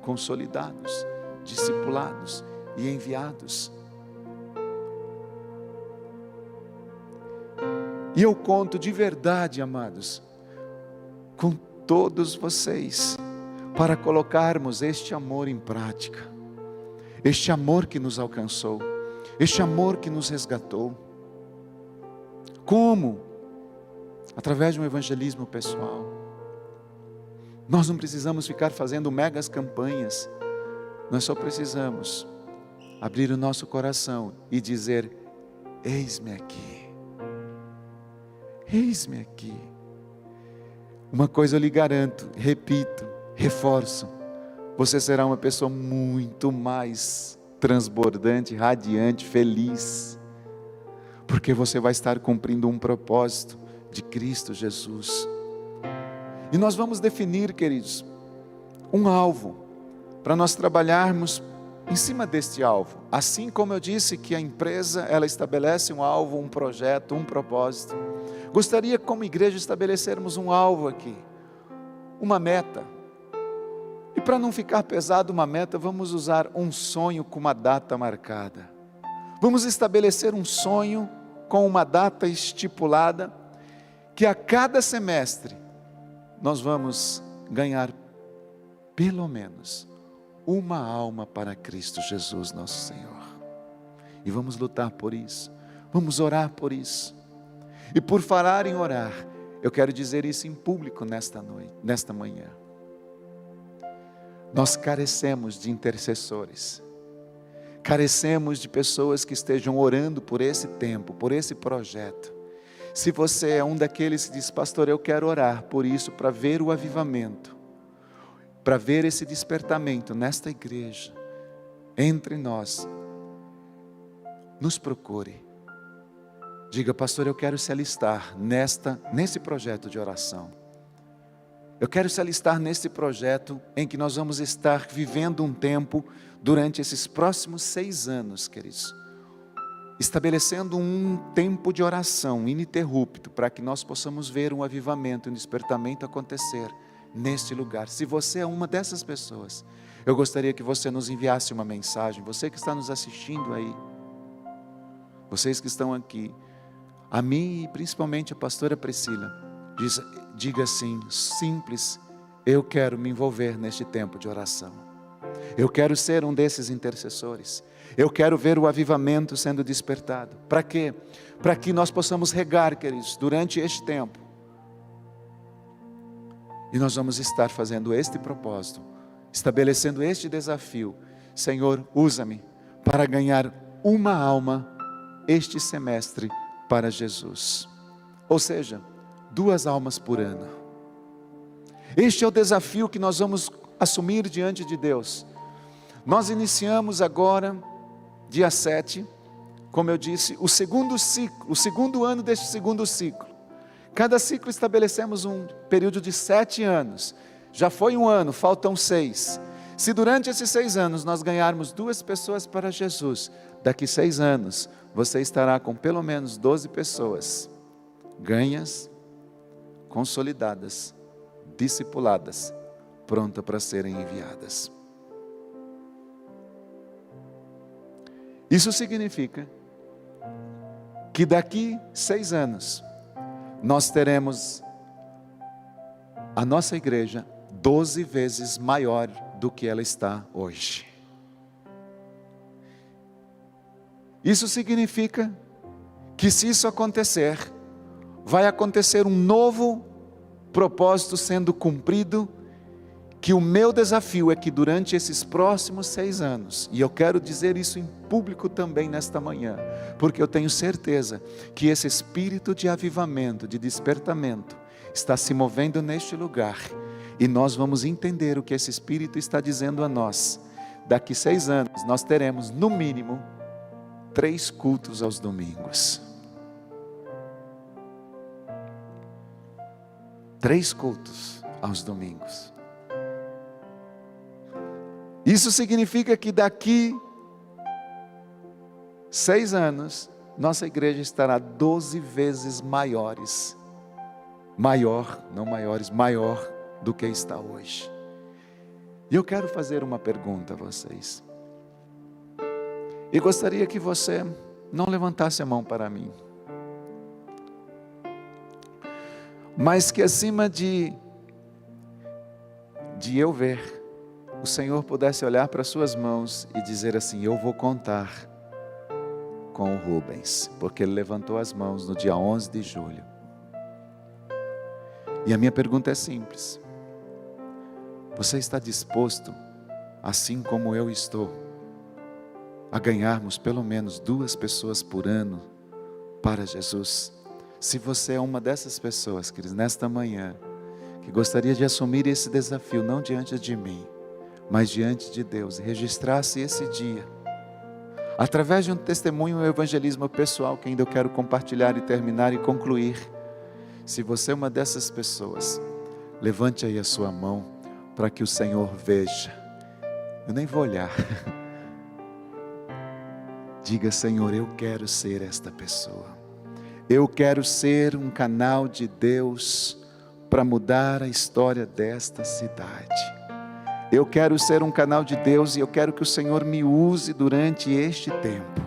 [SPEAKER 1] consolidados, discipulados e enviados. E eu conto de verdade, amados, com todos vocês, para colocarmos este amor em prática, este amor que nos alcançou, este amor que nos resgatou. Como? Através de um evangelismo pessoal. Nós não precisamos ficar fazendo megas campanhas, nós só precisamos abrir o nosso coração e dizer: eis-me aqui, eis-me aqui. Uma coisa eu lhe garanto, repito, reforço, você será uma pessoa muito mais transbordante, radiante, feliz, porque você vai estar cumprindo um propósito de Cristo Jesus. E nós vamos definir, queridos, um alvo, para nós trabalharmos em cima deste alvo. Assim como eu disse que a empresa, ela estabelece um alvo, um projeto, um propósito. Gostaria, como igreja, estabelecermos um alvo aqui, uma meta. E para não ficar pesado uma meta, vamos usar um sonho com uma data marcada. Vamos estabelecer um sonho com uma data estipulada, que a cada semestre nós vamos ganhar pelo menos uma alma para Cristo Jesus, nosso Senhor. E vamos lutar por isso, vamos orar por isso. E por falar em orar, eu quero dizer isso em público nesta manhã. Nós carecemos de intercessores, carecemos de pessoas que estejam orando por esse tempo, por esse projeto. Se você é um daqueles que diz: pastor, eu quero orar por isso, para ver o avivamento, para ver esse despertamento nesta igreja, entre nós, nos procure. Diga: pastor, eu quero se alistar nesse projeto de oração. Eu quero se alistar nesse projeto em que nós vamos estar vivendo um tempo durante esses próximos 6 anos, queridos. Estabelecendo um tempo de oração ininterrupto, para que nós possamos ver um avivamento, um despertamento acontecer neste lugar. Se você é uma dessas pessoas, eu gostaria que você nos enviasse uma mensagem. Você que está nos assistindo aí, vocês que estão aqui, a mim e principalmente a pastora Priscila, diga assim, simples: eu quero me envolver neste tempo de oração. Eu quero ser um desses intercessores. Eu quero ver o avivamento sendo despertado. Para quê? Para que nós possamos regar, queridos, durante este tempo. E nós vamos estar fazendo este propósito, estabelecendo este desafio. Senhor, usa-me para ganhar uma alma este semestre para Jesus. Ou seja, 2 almas por ano. Este é o desafio que nós vamos assumir diante de Deus. Nós iniciamos agora, dia 7, como eu disse, o segundo ciclo, o segundo ano deste segundo ciclo. Cada ciclo estabelecemos um período de 7 anos. Já foi 1 ano, faltam 6. Se durante esses 6 anos nós ganharmos 2 pessoas para Jesus, daqui 6 anos você estará com pelo menos 12 pessoas ganhas, consolidadas, discipuladas, prontas para serem enviadas. Isso significa que daqui 6 anos nós teremos a nossa igreja 12 vezes maior do que ela está hoje. Isso significa que, se isso acontecer, vai acontecer um novo propósito sendo cumprido, que o meu desafio é que durante esses próximos 6 anos, e eu quero dizer isso em público também nesta manhã, porque eu tenho certeza que esse espírito de avivamento, de despertamento, está se movendo neste lugar, e nós vamos entender o que esse espírito está dizendo a nós. Daqui 6 anos nós teremos no mínimo 3 cultos aos domingos. 3 cultos aos domingos. Isso significa que daqui 6 anos, nossa igreja estará 12 vezes maior do que está hoje. E eu quero fazer uma pergunta a vocês. E gostaria que você não levantasse a mão para mim, mas que acima de eu ver, o Senhor pudesse olhar para suas mãos e dizer assim: eu vou contar com o Rubens, porque ele levantou as mãos no dia 11 de julho. E a minha pergunta é simples: você está disposto, assim como eu estou, a ganharmos pelo menos 2 pessoas por ano para Jesus? Se você é uma dessas pessoas, queridos, nesta manhã, que gostaria de assumir esse desafio, não diante de mim, mas diante de Deus, e registrasse esse dia, através de um testemunho, um evangelismo pessoal, que ainda eu quero compartilhar e terminar e concluir. Se você é uma dessas pessoas, levante aí a sua mão, para que o Senhor veja. Eu nem vou olhar. Diga: Senhor, eu quero ser esta pessoa. Eu quero ser um canal de Deus para mudar a história desta cidade. Eu quero ser um canal de Deus e eu quero que o Senhor me use durante este tempo.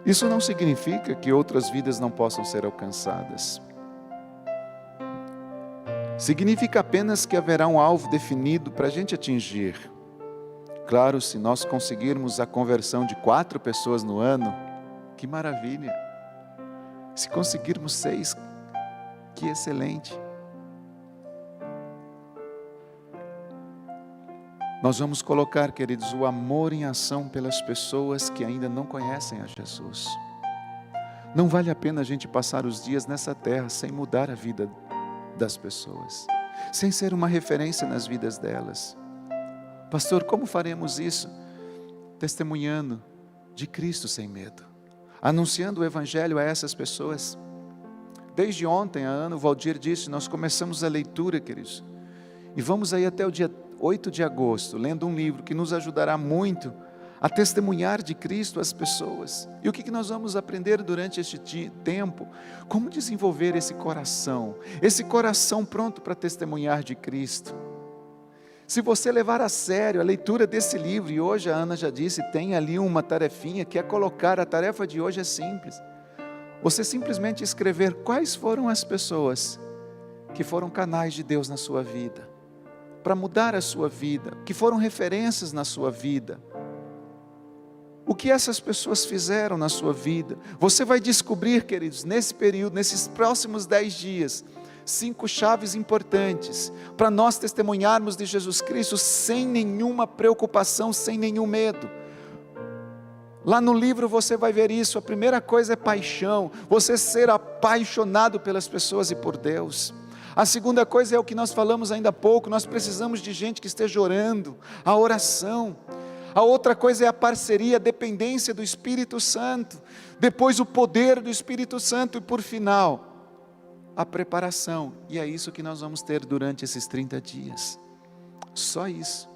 [SPEAKER 1] Isso não significa que outras vidas não possam ser alcançadas. Significa apenas que haverá um alvo definido para a gente atingir. Claro, se nós conseguirmos a conversão de 4 pessoas no ano, que maravilha. Se conseguirmos 6, que excelente. Nós vamos colocar, queridos, o amor em ação pelas pessoas que ainda não conhecem a Jesus. Não vale a pena a gente passar os dias nessa terra sem mudar a vida das pessoas, sem ser uma referência nas vidas delas. Pastor, como faremos isso? Testemunhando de Cristo sem medo, anunciando o Evangelho a essas pessoas. Desde ontem, a Ana, o Valdir disse, nós começamos a leitura, queridos, e vamos aí até o dia 8 de agosto, lendo um livro que nos ajudará muito a testemunhar de Cristo às pessoas. E o que nós vamos aprender durante este tempo? Como desenvolver esse coração pronto para testemunhar de Cristo. Se você levar a sério a leitura desse livro, e hoje a Ana já disse, tem ali uma tarefinha, que é colocar, a tarefa de hoje é simples. você simplesmente escrever quais foram as pessoas que foram canais de Deus na sua vida, para mudar a sua vida, que foram referências na sua vida. O que essas pessoas fizeram na sua vida? Você vai descobrir, queridos, nesse período, nesses próximos 10 dias, 5 chaves importantes, para nós testemunharmos de Jesus Cristo, sem nenhuma preocupação, sem nenhum medo. Lá no livro você vai ver isso. A primeira coisa é paixão, você ser apaixonado pelas pessoas e por Deus. A segunda coisa é o que nós falamos ainda há pouco, nós precisamos de gente que esteja orando, a oração. A outra coisa é a parceria, a dependência do Espírito Santo. Depois o poder do Espírito Santo e por final, a preparação. E é isso que nós vamos ter durante esses 30 dias. Só isso.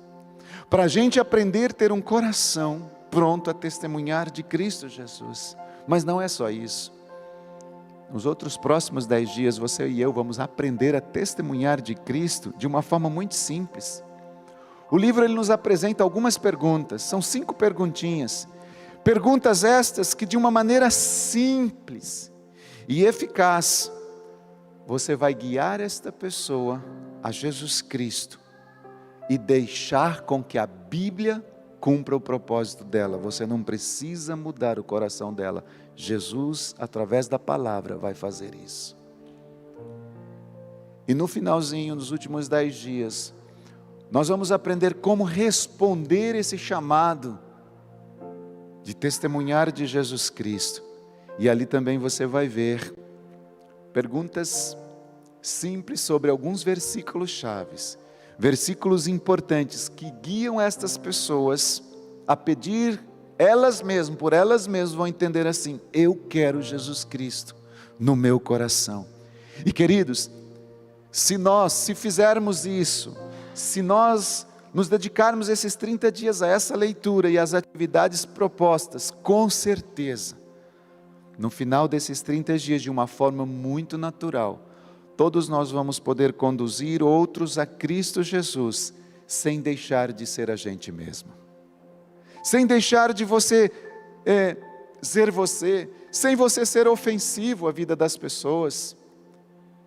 [SPEAKER 1] Para a gente aprender a ter um coração pronto a testemunhar de Cristo Jesus. Mas não é só isso. Nos outros próximos 10 dias, você e eu vamos aprender a testemunhar de Cristo de uma forma muito simples. O livro ele nos apresenta algumas perguntas, são 5 perguntinhas. Perguntas estas que de uma maneira simples e eficaz, você vai guiar esta pessoa a Jesus Cristo e deixar com que a Bíblia cumpra o propósito dela. Você não precisa mudar o coração dela. Jesus, através da palavra, vai fazer isso. E no finalzinho, nos últimos 10 dias, nós vamos aprender como responder esse chamado de testemunhar de Jesus Cristo. E ali também você vai ver perguntas simples sobre alguns versículos chaves, versículos importantes que guiam estas pessoas a pedir, elas mesmas, por elas mesmas vão entender assim: eu quero Jesus Cristo no meu coração. E queridos, se fizermos isso, se nós nos dedicarmos esses 30 dias a essa leitura e às atividades propostas, com certeza, no final desses 30 dias, de uma forma muito natural, todos nós vamos poder conduzir outros a Cristo Jesus, sem deixar de ser a gente mesmo, sem deixar de você ser você, sem você ser ofensivo à vida das pessoas,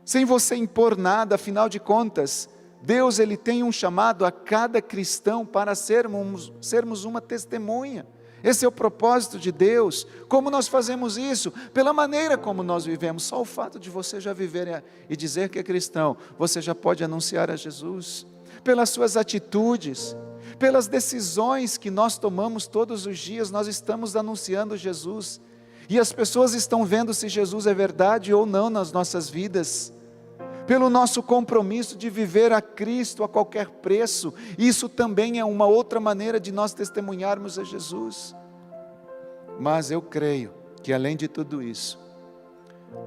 [SPEAKER 1] sem você impor nada. Afinal de contas, Deus ele tem um chamado a cada cristão para sermos uma testemunha. Esse é o propósito de Deus. Como nós fazemos isso? Pela maneira como nós vivemos. Só o fato de você já viver e dizer que é cristão, você já pode anunciar a Jesus. Pelas suas atitudes, pelas decisões que nós tomamos todos os dias, nós estamos anunciando Jesus. E as pessoas estão vendo se Jesus é verdade ou não nas nossas vidas. Pelo nosso compromisso de viver a Cristo a qualquer preço. Isso também é uma outra maneira de nós testemunharmos a Jesus. Mas eu creio que além de tudo isso,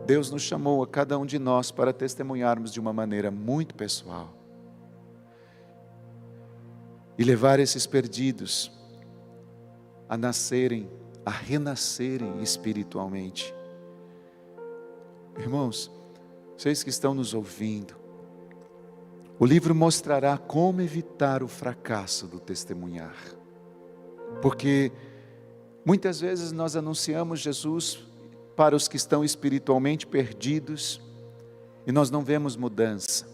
[SPEAKER 1] Deus nos chamou a cada um de nós para testemunharmos de uma maneira muito pessoal. E levar esses perdidos a nascerem, a renascerem espiritualmente. Irmãos, vocês que estão nos ouvindo, o livro mostrará como evitar o fracasso do testemunhar. Porque muitas vezes nós anunciamos Jesus para os que estão espiritualmente perdidos e nós não vemos mudança.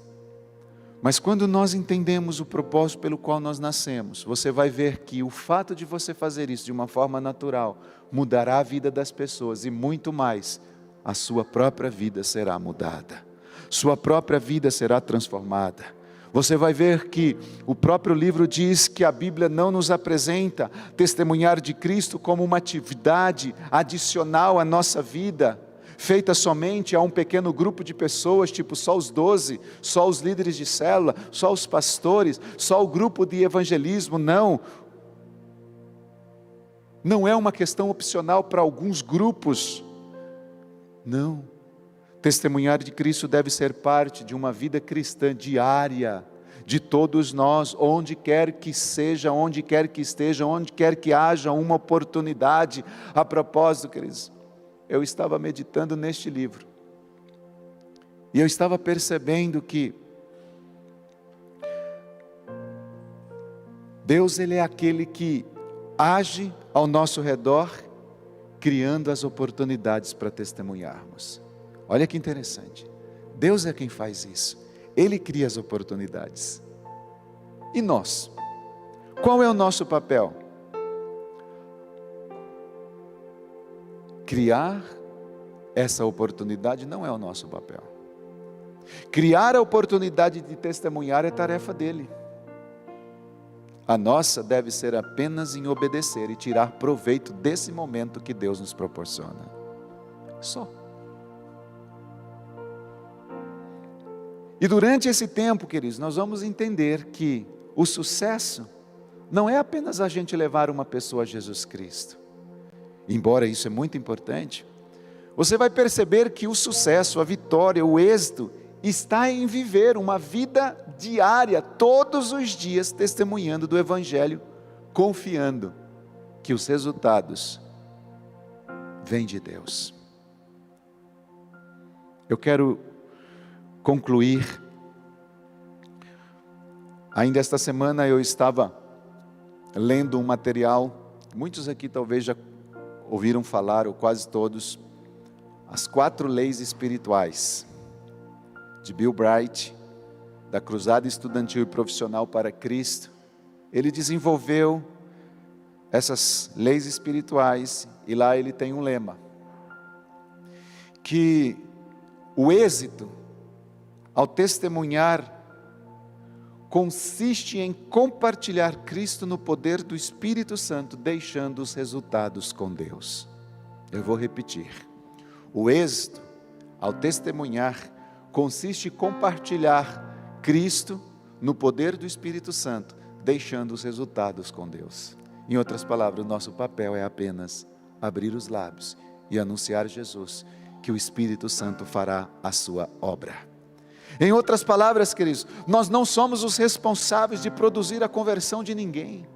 [SPEAKER 1] Mas quando nós entendemos o propósito pelo qual nós nascemos, você vai ver que o fato de você fazer isso de uma forma natural mudará a vida das pessoas e muito mais, a sua própria vida será mudada, sua própria vida será transformada. Você vai ver que o próprio livro diz que a Bíblia não nos apresenta testemunhar de Cristo como uma atividade adicional à nossa vida, feita somente a um pequeno grupo de pessoas, tipo só os 12, só os líderes de célula, só os pastores, só o grupo de evangelismo. Não é uma questão opcional para alguns grupos. Não, testemunhar de Cristo deve ser parte de uma vida cristã diária, de todos nós, onde quer que seja, onde quer que esteja, onde quer que haja uma oportunidade. A propósito, queridos, eu estava meditando neste livro, e eu estava percebendo que Deus ele é aquele que age ao nosso redor, criando as oportunidades para testemunharmos. Olha que interessante. Deus é quem faz isso. Ele cria as oportunidades. E nós? Qual é o nosso papel? Criar essa oportunidade não é o nosso papel. Criar a oportunidade de testemunhar é tarefa dele. A nossa deve ser apenas em obedecer e tirar proveito desse momento que Deus nos proporciona. Só. E durante esse tempo, queridos, nós vamos entender que o sucesso não é apenas a gente levar uma pessoa a Jesus Cristo. Embora isso é muito importante, você vai perceber que o sucesso, a vitória, o êxito está em viver uma vida diária, todos os dias, testemunhando do Evangelho, confiando que os resultados vêm de Deus. Eu quero concluir. Ainda esta semana eu estava lendo um material, muitos aqui talvez já ouviram falar, ou quase todos, as 4 leis espirituais, de Bill Bright, da Cruzada Estudantil e Profissional para Cristo. Ele desenvolveu essas leis espirituais, e lá ele tem um lema, que o êxito, ao testemunhar, consiste em compartilhar Cristo no poder do Espírito Santo, deixando os resultados com Deus. Eu vou repetir. O êxito, ao testemunhar, consiste em compartilhar Cristo no poder do Espírito Santo, deixando os resultados com Deus. Em outras palavras, o nosso papel é apenas abrir os lábios e anunciar Jesus, que o Espírito Santo fará a sua obra. Em outras palavras, queridos, nós não somos os responsáveis de produzir a conversão de ninguém.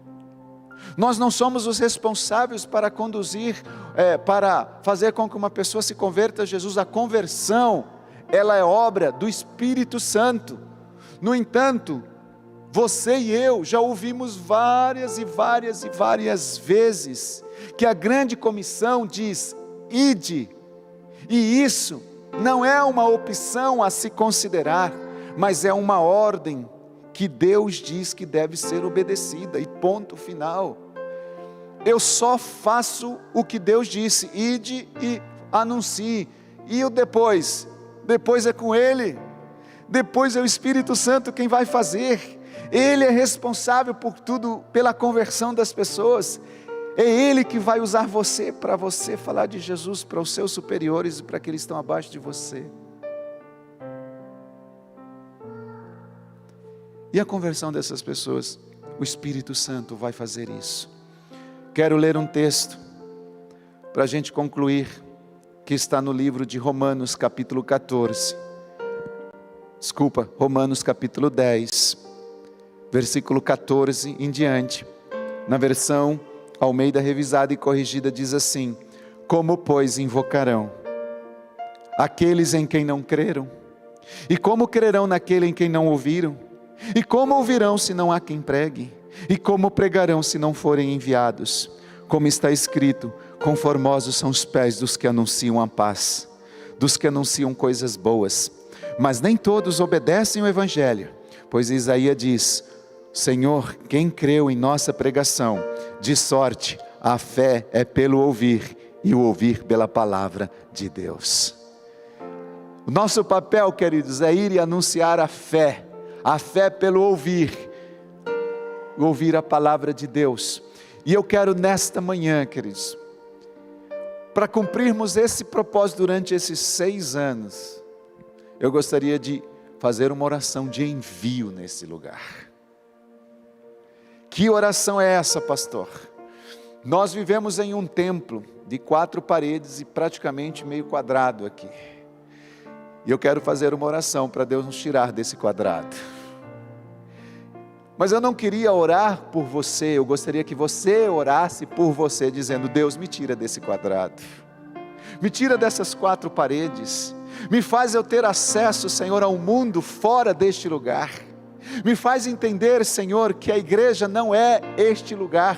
[SPEAKER 1] Nós não somos os responsáveis para conduzir, para fazer com que uma pessoa se converta a Jesus. A conversão, ela é obra do Espírito Santo. No entanto, você e eu já ouvimos várias vezes que a grande comissão diz: ide, e isso não é uma opção a se considerar, mas é uma ordem que Deus diz que deve ser obedecida, e ponto final. Eu só faço o que Deus disse: ide e anuncie. E o depois é com Ele, depois é o Espírito Santo quem vai fazer. Ele é responsável por tudo, pela conversão das pessoas. É Ele que vai usar você, para você falar de Jesus para os seus superiores e para aqueles que estão abaixo de você. E a conversão dessas pessoas, o Espírito Santo vai fazer isso. Quero ler um texto, para a gente concluir, que está no livro de Romanos capítulo 14. Romanos capítulo 10, versículo 14 em diante. Na versão Almeida Revisada e Corrigida diz assim: como pois invocarão aqueles em quem não creram? E como crerão naquele em quem não ouviram? E como ouvirão se não há quem pregue? E como pregarão se não forem enviados? Como está escrito: conformosos são os pés dos que anunciam a paz, dos que anunciam coisas boas. Mas nem todos obedecem o Evangelho, pois Isaías diz: Senhor, quem creu em nossa pregação? De sorte, a fé é pelo ouvir, e o ouvir pela palavra de Deus. O nosso papel, queridos, é ir e anunciar a fé pelo ouvir a palavra de Deus. E eu quero nesta manhã, queridos, para cumprirmos esse propósito durante esses 6 anos, eu gostaria de fazer uma oração de envio nesse lugar. Que oração é essa, pastor? Nós vivemos em um templo de 4 paredes e praticamente meio quadrado aqui. E eu quero fazer uma oração para Deus nos tirar desse quadrado. Mas eu não queria orar por você, eu gostaria que você orasse por você, dizendo: Deus, me tira desse quadrado, me tira dessas 4 paredes, me faz eu ter acesso, Senhor, ao mundo fora deste lugar, me faz entender, Senhor, que a igreja não é este lugar,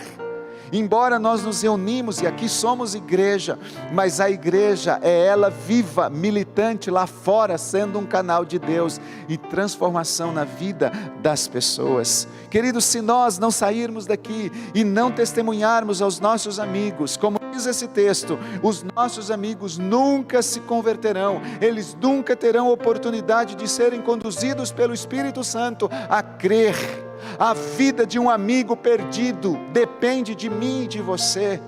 [SPEAKER 1] Embora nós nos reunimos, e aqui somos igreja, mas a igreja é ela viva, militante lá fora, sendo um canal de Deus e transformação na vida das pessoas. Queridos, se nós não sairmos daqui e não testemunharmos aos nossos amigos, como diz esse texto, os nossos amigos nunca se converterão, eles nunca terão oportunidade de serem conduzidos pelo Espírito Santo a crer. A vida de um amigo perdido depende de mim e de você.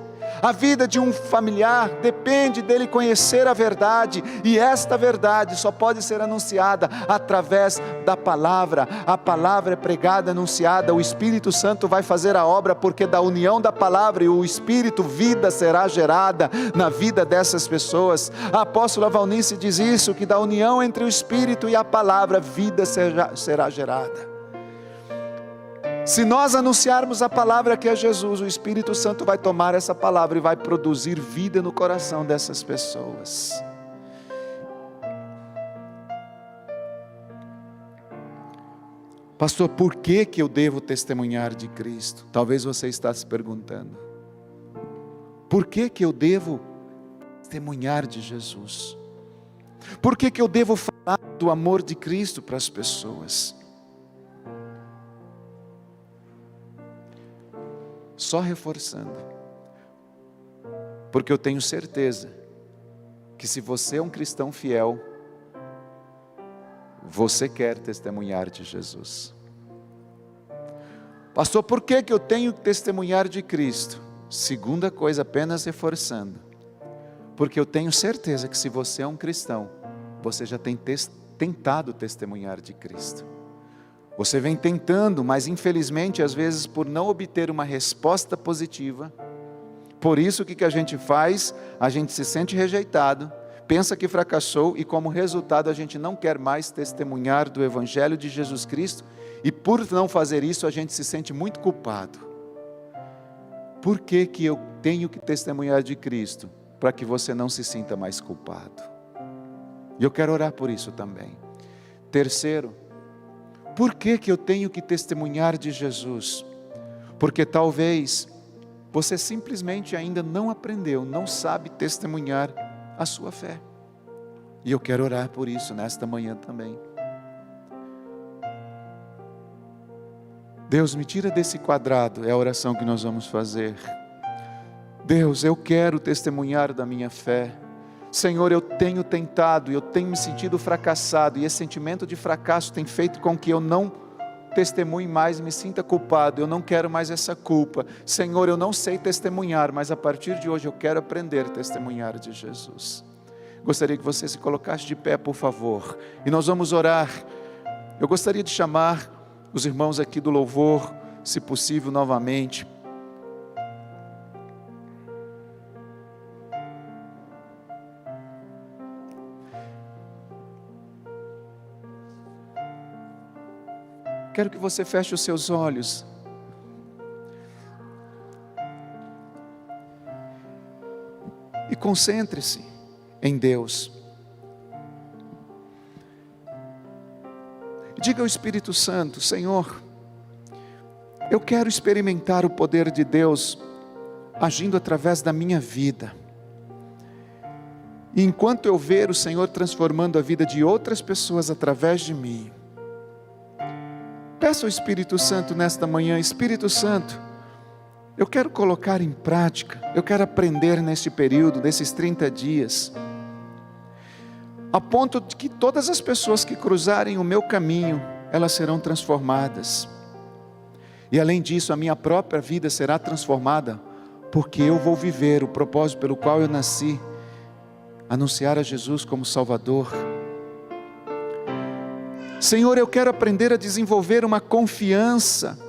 [SPEAKER 1] A vida de um familiar depende dele conhecer a verdade, e esta verdade só pode ser anunciada através da palavra. A palavra é pregada, anunciada, o Espírito Santo vai fazer a obra, porque da união da palavra e o Espírito, vida será gerada na vida dessas pessoas. A apóstola Valnice diz isso, que da união entre o Espírito e a palavra, vida será gerada. Se nós anunciarmos a palavra que é Jesus, o Espírito Santo vai tomar essa palavra e vai produzir vida no coração dessas pessoas. Pastor, por que eu devo testemunhar de Cristo? Talvez você está se perguntando. Por que eu devo testemunhar de Jesus? Por que eu devo falar do amor de Cristo para as pessoas? Só reforçando, porque eu tenho certeza que se você é um cristão fiel, você quer testemunhar de Jesus. Pastor, por que eu tenho que testemunhar de Cristo? Segunda coisa, apenas reforçando, porque eu tenho certeza que se você é um cristão, você já tem tentado testemunhar de Cristo. Você vem tentando, mas infelizmente, às vezes, por não obter uma resposta positiva, por isso o que a gente faz? A gente se sente rejeitado, pensa que fracassou, e como resultado a gente não quer mais testemunhar do Evangelho de Jesus Cristo, e por não fazer isso a gente se sente muito culpado. Por que eu tenho que testemunhar de Cristo? Para que você não se sinta mais culpado. E eu quero orar por isso também. Terceiro, por que eu tenho que testemunhar de Jesus? Porque talvez você simplesmente ainda não aprendeu, não sabe testemunhar a sua fé. E eu quero orar por isso nesta manhã também. Deus, me tira desse quadrado, é a oração que nós vamos fazer. Deus, eu quero testemunhar da minha fé. Senhor, eu tenho tentado, eu tenho me sentido fracassado, e esse sentimento de fracasso tem feito com que eu não testemunhe mais, me sinta culpado, eu não quero mais essa culpa. Senhor, eu não sei testemunhar, mas a partir de hoje eu quero aprender a testemunhar de Jesus. Gostaria que você se colocasse de pé, por favor, e nós vamos orar. Eu gostaria de chamar os irmãos aqui do louvor, se possível novamente. Quero que você feche os seus olhos. E concentre-se em Deus. Diga ao Espírito Santo: Senhor, eu quero experimentar o poder de Deus agindo através da minha vida. E enquanto eu ver o Senhor transformando a vida de outras pessoas através de mim, peça ao Espírito Santo nesta manhã: Espírito Santo, eu quero colocar em prática, eu quero aprender neste período, desses 30 dias, a ponto de que todas as pessoas que cruzarem o meu caminho, elas serão transformadas. E além disso, a minha própria vida será transformada, porque eu vou viver o propósito pelo qual eu nasci, anunciar a Jesus como Salvador. Senhor, eu quero aprender a desenvolver uma confiança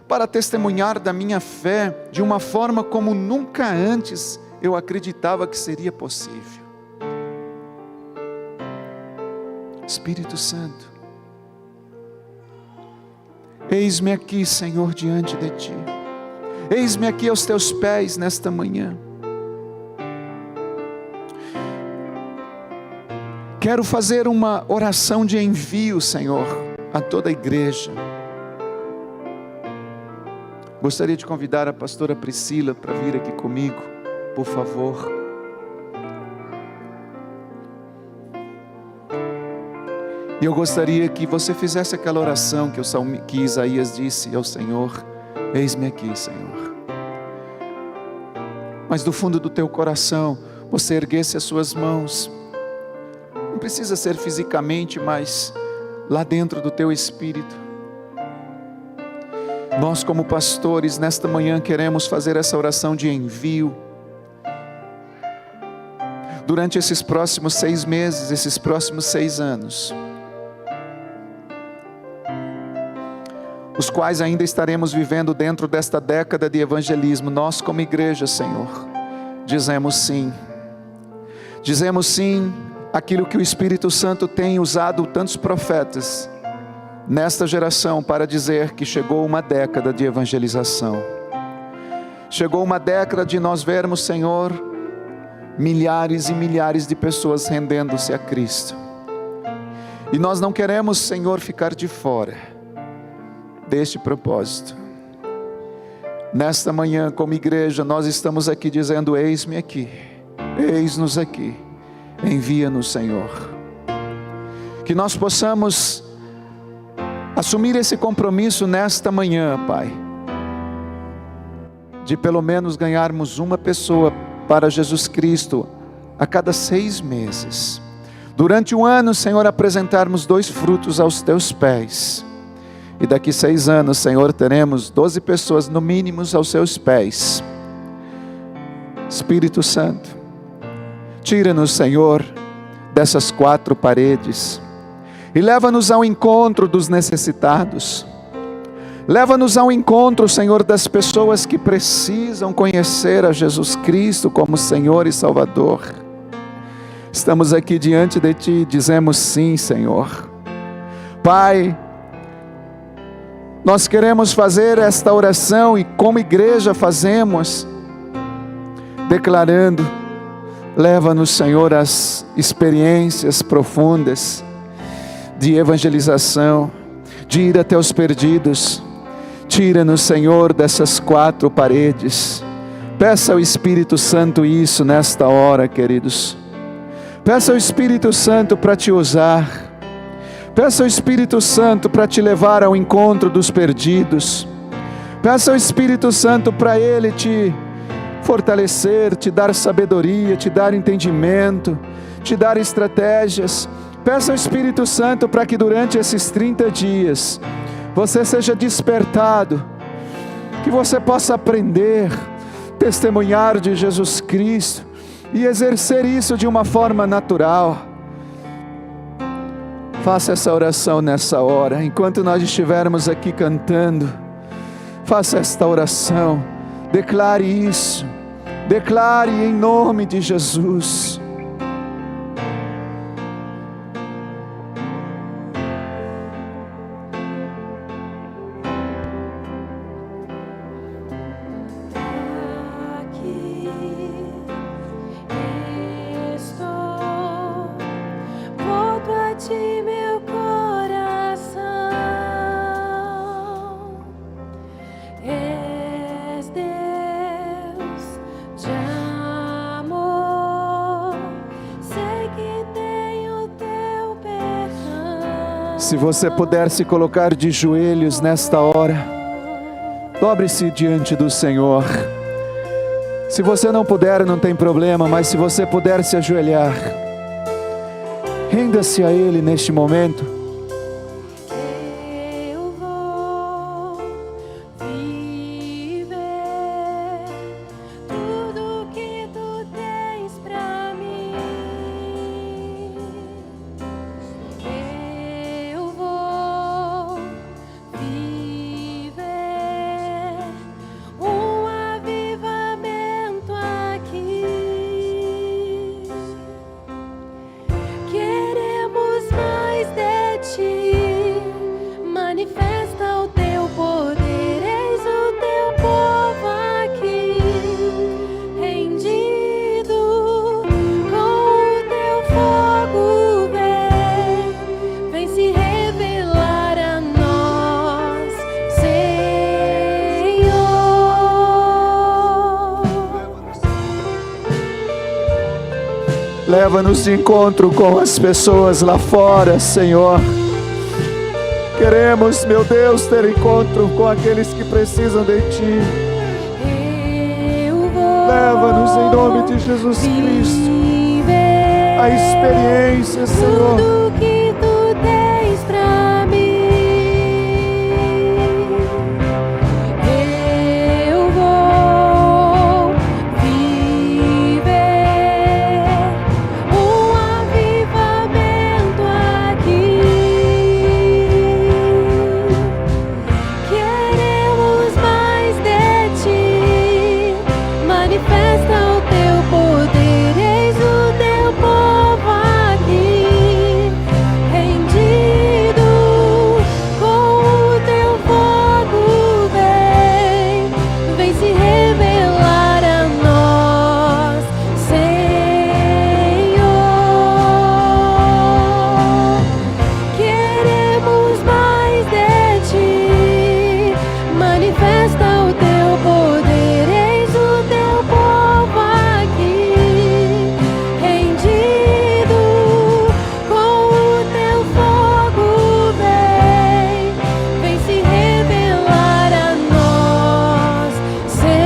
[SPEAKER 1] para testemunhar da minha fé de uma forma como nunca antes eu acreditava que seria possível. Espírito Santo, eis-me aqui, Senhor, diante de Ti. Eis-me aqui aos Teus pés nesta manhã. Quero fazer uma oração de envio, Senhor, a toda a igreja. Gostaria de convidar a pastora Priscila para vir aqui comigo, por favor. E eu gostaria que você fizesse aquela oração que Isaías disse ao Senhor: eis-me aqui, Senhor. Mas do fundo do teu coração, você erguesse as suas mãos. Não precisa ser fisicamente, mas lá dentro do teu espírito. Nós, como pastores, nesta manhã queremos fazer essa oração de envio. Durante esses próximos 6 meses, esses próximos 6 anos, os quais ainda estaremos vivendo dentro desta década de evangelismo, nós como igreja, Senhor, dizemos sim. Dizemos sim àquilo que o Espírito Santo tem usado tantos profetas nesta geração para dizer que chegou uma década de evangelização. Chegou uma década de nós vermos, Senhor, milhares e milhares de pessoas rendendo-se a Cristo. E nós não queremos, Senhor, ficar de fora deste propósito. Nesta manhã, como igreja, nós estamos aqui dizendo: eis-me aqui, eis-nos aqui, envia-nos, Senhor. Que nós possamos assumir esse compromisso nesta manhã, Pai, de pelo menos ganharmos uma pessoa para Jesus Cristo a cada 6 meses. Durante um ano, Senhor, apresentarmos 2 frutos aos teus pés. E daqui 6 anos, Senhor, teremos 12 pessoas no mínimo aos seus pés. Espírito Santo, tira-nos, Senhor, dessas 4 paredes e leva-nos ao encontro dos necessitados. Leva-nos ao encontro, Senhor, das pessoas que precisam conhecer a Jesus Cristo como Senhor e Salvador. Estamos aqui diante de Ti, dizemos sim, Senhor. Pai, nós queremos fazer esta oração e como igreja fazemos, declarando: leva-nos, Senhor, às experiências profundas de evangelização, de ir até os perdidos. Tira-nos, Senhor, dessas 4 paredes. Peça ao Espírito Santo isso nesta hora, queridos. Peça ao Espírito Santo para te usar. Peça ao Espírito Santo para te levar ao encontro dos perdidos. Peça ao Espírito Santo para Ele te fortalecer, te dar sabedoria, te dar entendimento, te dar estratégias. Peça ao Espírito Santo para que durante esses 30 dias você seja despertado, que você possa aprender, testemunhar de Jesus Cristo e exercer isso de uma forma natural. Faça essa oração nessa hora, enquanto nós estivermos aqui cantando. Faça esta oração, declare isso, declare em nome de Jesus. Se você puder se colocar de joelhos nesta hora, dobre-se diante do Senhor. Se você não puder, não tem problema, mas se você puder se ajoelhar, renda-se a Ele neste momento.
[SPEAKER 2] Queremos mais de
[SPEAKER 1] Leva-nos de encontro com as pessoas lá fora, Senhor. Queremos, meu Deus, ter encontro com aqueles que precisam de Ti. Leva-nos em nome de Jesus Cristo a experiência, Senhor.
[SPEAKER 2] Tudo que Tu tens pra mim, eu vou viver um avivamento aqui. Queremos mais de Ti, manifesta o Teu poder, eis o Teu povo aqui, rendido com o Teu fogo, vem se revelar a nós, Senhor. Queremos mais de Ti, manifesta o Teu poder, eis o Teu povo aqui, rendido com o Teu fogo, vem se revelar a nós, Senhor.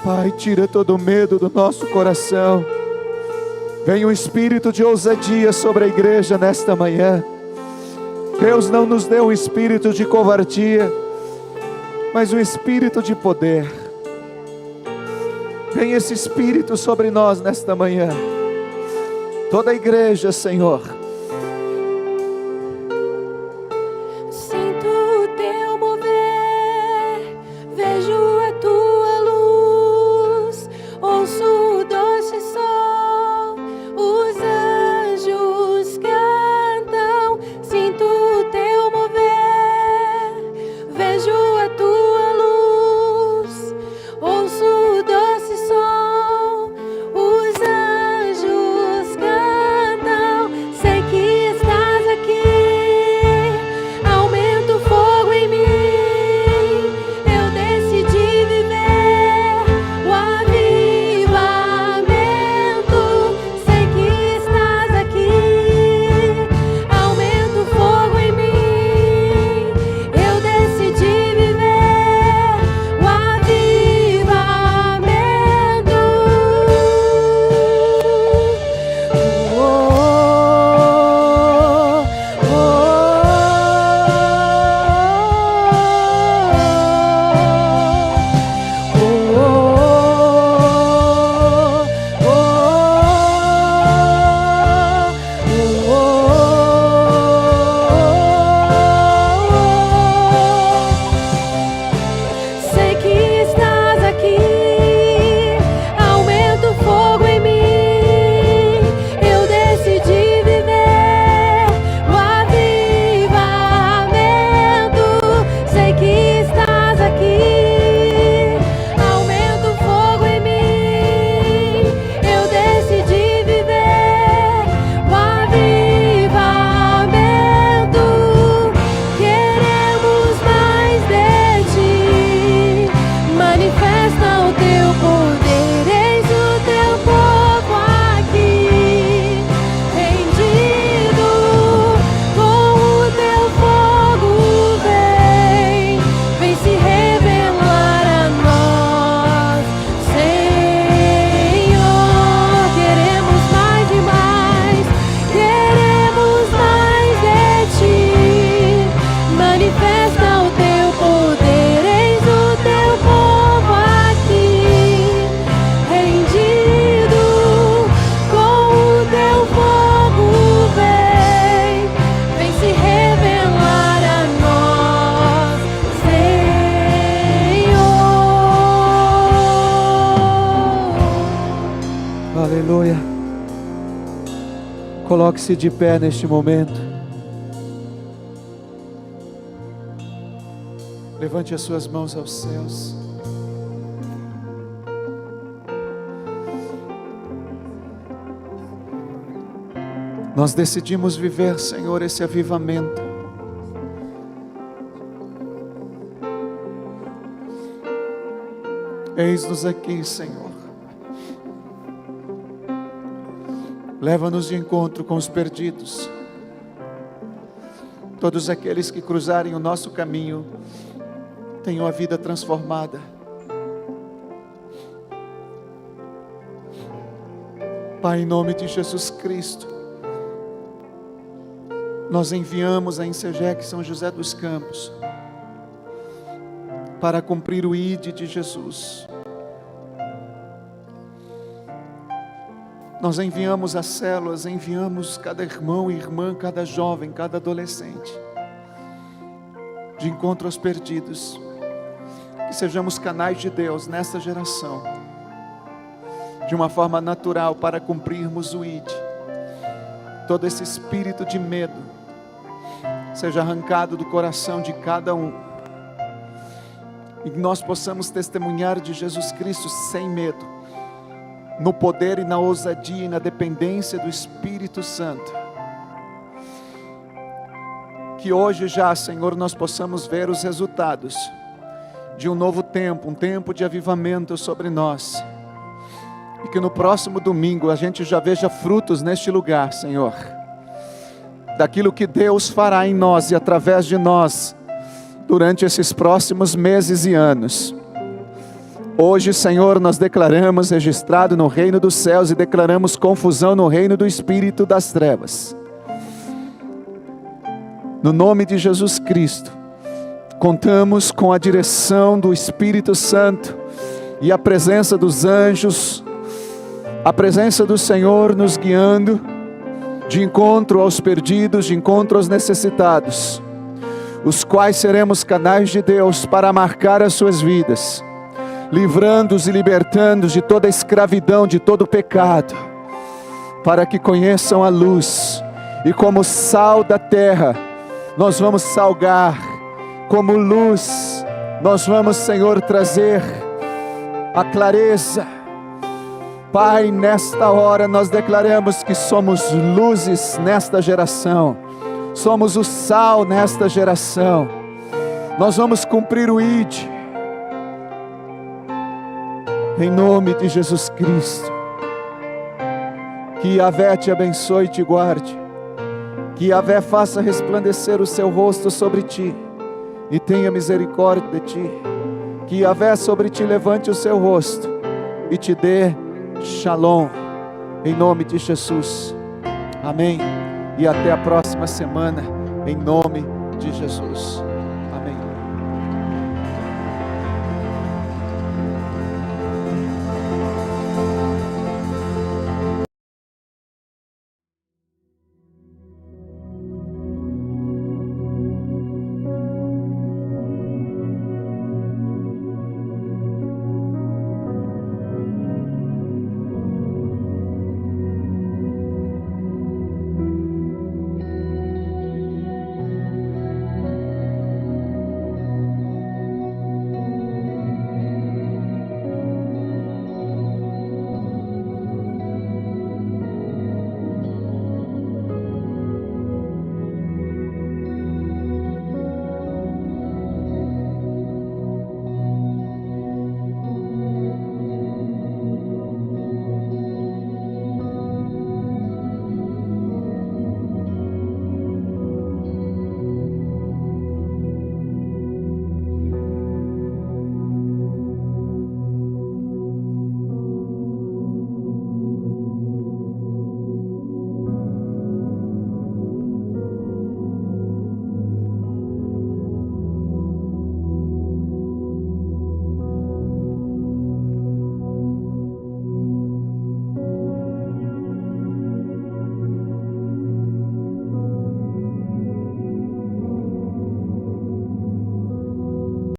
[SPEAKER 1] Pai, tira todo o medo do nosso coração. Vem um espírito de ousadia sobre a igreja nesta manhã. Deus não nos deu um espírito de covardia, mas um espírito de poder. Vem esse espírito sobre nós nesta manhã. Toda a igreja, Senhor.
[SPEAKER 2] Sinto o Teu mover, vejo a Tua luz, ouço o doce som, os anjos cantam. Sinto o Teu mover, vejo a Tua luz, ouço o doce som, os anjos cantam. Sei que estás aqui, aumenta o fogo em mim. Eu decidi viver o avivamento. Sei que estás aqui, aumenta o fogo em mim. Eu decidi viver o avivamento. Sei que estás aqui, aumenta o fogo em mim. Eu decidi viver o avivamento. Sei que estás aqui, aumenta o fogo em mim. Eu decidi viver o avivamento. Queremos mais de Ti, manifesta o Teu poder, eis o Teu povo aqui, rendido com o Teu fogo, vem se revelar a nós, Senhor. Queremos mais e mais, queremos mais de Ti, manifesta o Teu poder, eis o Teu povo aqui, rendido com o Teu fogo, vem se revelar a nós, Senhor.
[SPEAKER 1] Aleluia. Coloque-se de pé neste momento. Levante as suas mãos aos céus. Nós decidimos viver, Senhor, esse avivamento. Eis-nos aqui, Senhor. Leva-nos de encontro com os perdidos. Todos aqueles que cruzarem o nosso caminho tenham a vida transformada. Pai, em nome de Jesus Cristo, nós enviamos a Insegec São José dos Campos para cumprir o ID de Jesus. Nós enviamos as células, enviamos cada irmão e irmã, cada jovem, cada adolescente, de encontro aos perdidos, que sejamos canais de Deus nesta geração, de uma forma natural, para cumprirmos o ID. Todo esse espírito de medo seja arrancado do coração de cada um, e que nós possamos testemunhar de Jesus Cristo sem medo, no poder e na ousadia e na dependência do Espírito Santo. Que hoje já, Senhor, nós possamos ver os resultados de um novo tempo, um tempo de avivamento sobre nós. E que no próximo domingo a gente já veja frutos neste lugar, Senhor, daquilo que Deus fará em nós e através de nós durante esses próximos meses e anos. Hoje, Senhor, nós declaramos registrado no reino dos céus e declaramos confusão no reino do espírito das trevas. No nome de Jesus Cristo, contamos com a direção do Espírito Santo e a presença dos anjos, a presença do Senhor nos guiando de encontro aos perdidos, de encontro aos necessitados, os quais seremos canais de Deus para marcar as suas vidas, livrando-os e libertando-os de toda a escravidão, de todo o pecado, para que conheçam a luz. E como sal da terra, nós vamos salgar, como luz, nós vamos, Senhor, trazer a clareza. Pai, nesta hora nós declaramos que somos luzes nesta geração, somos o sal nesta geração. Nós vamos cumprir o ID, em nome de Jesus Cristo. Que Yahvé te abençoe e te guarde. Que Yahvé faça resplandecer o seu rosto sobre ti e tenha misericórdia de ti. Que Yahvé sobre ti levante o seu rosto e te dê Shalom, em nome de Jesus. Amém. E até a próxima semana, em nome de Jesus.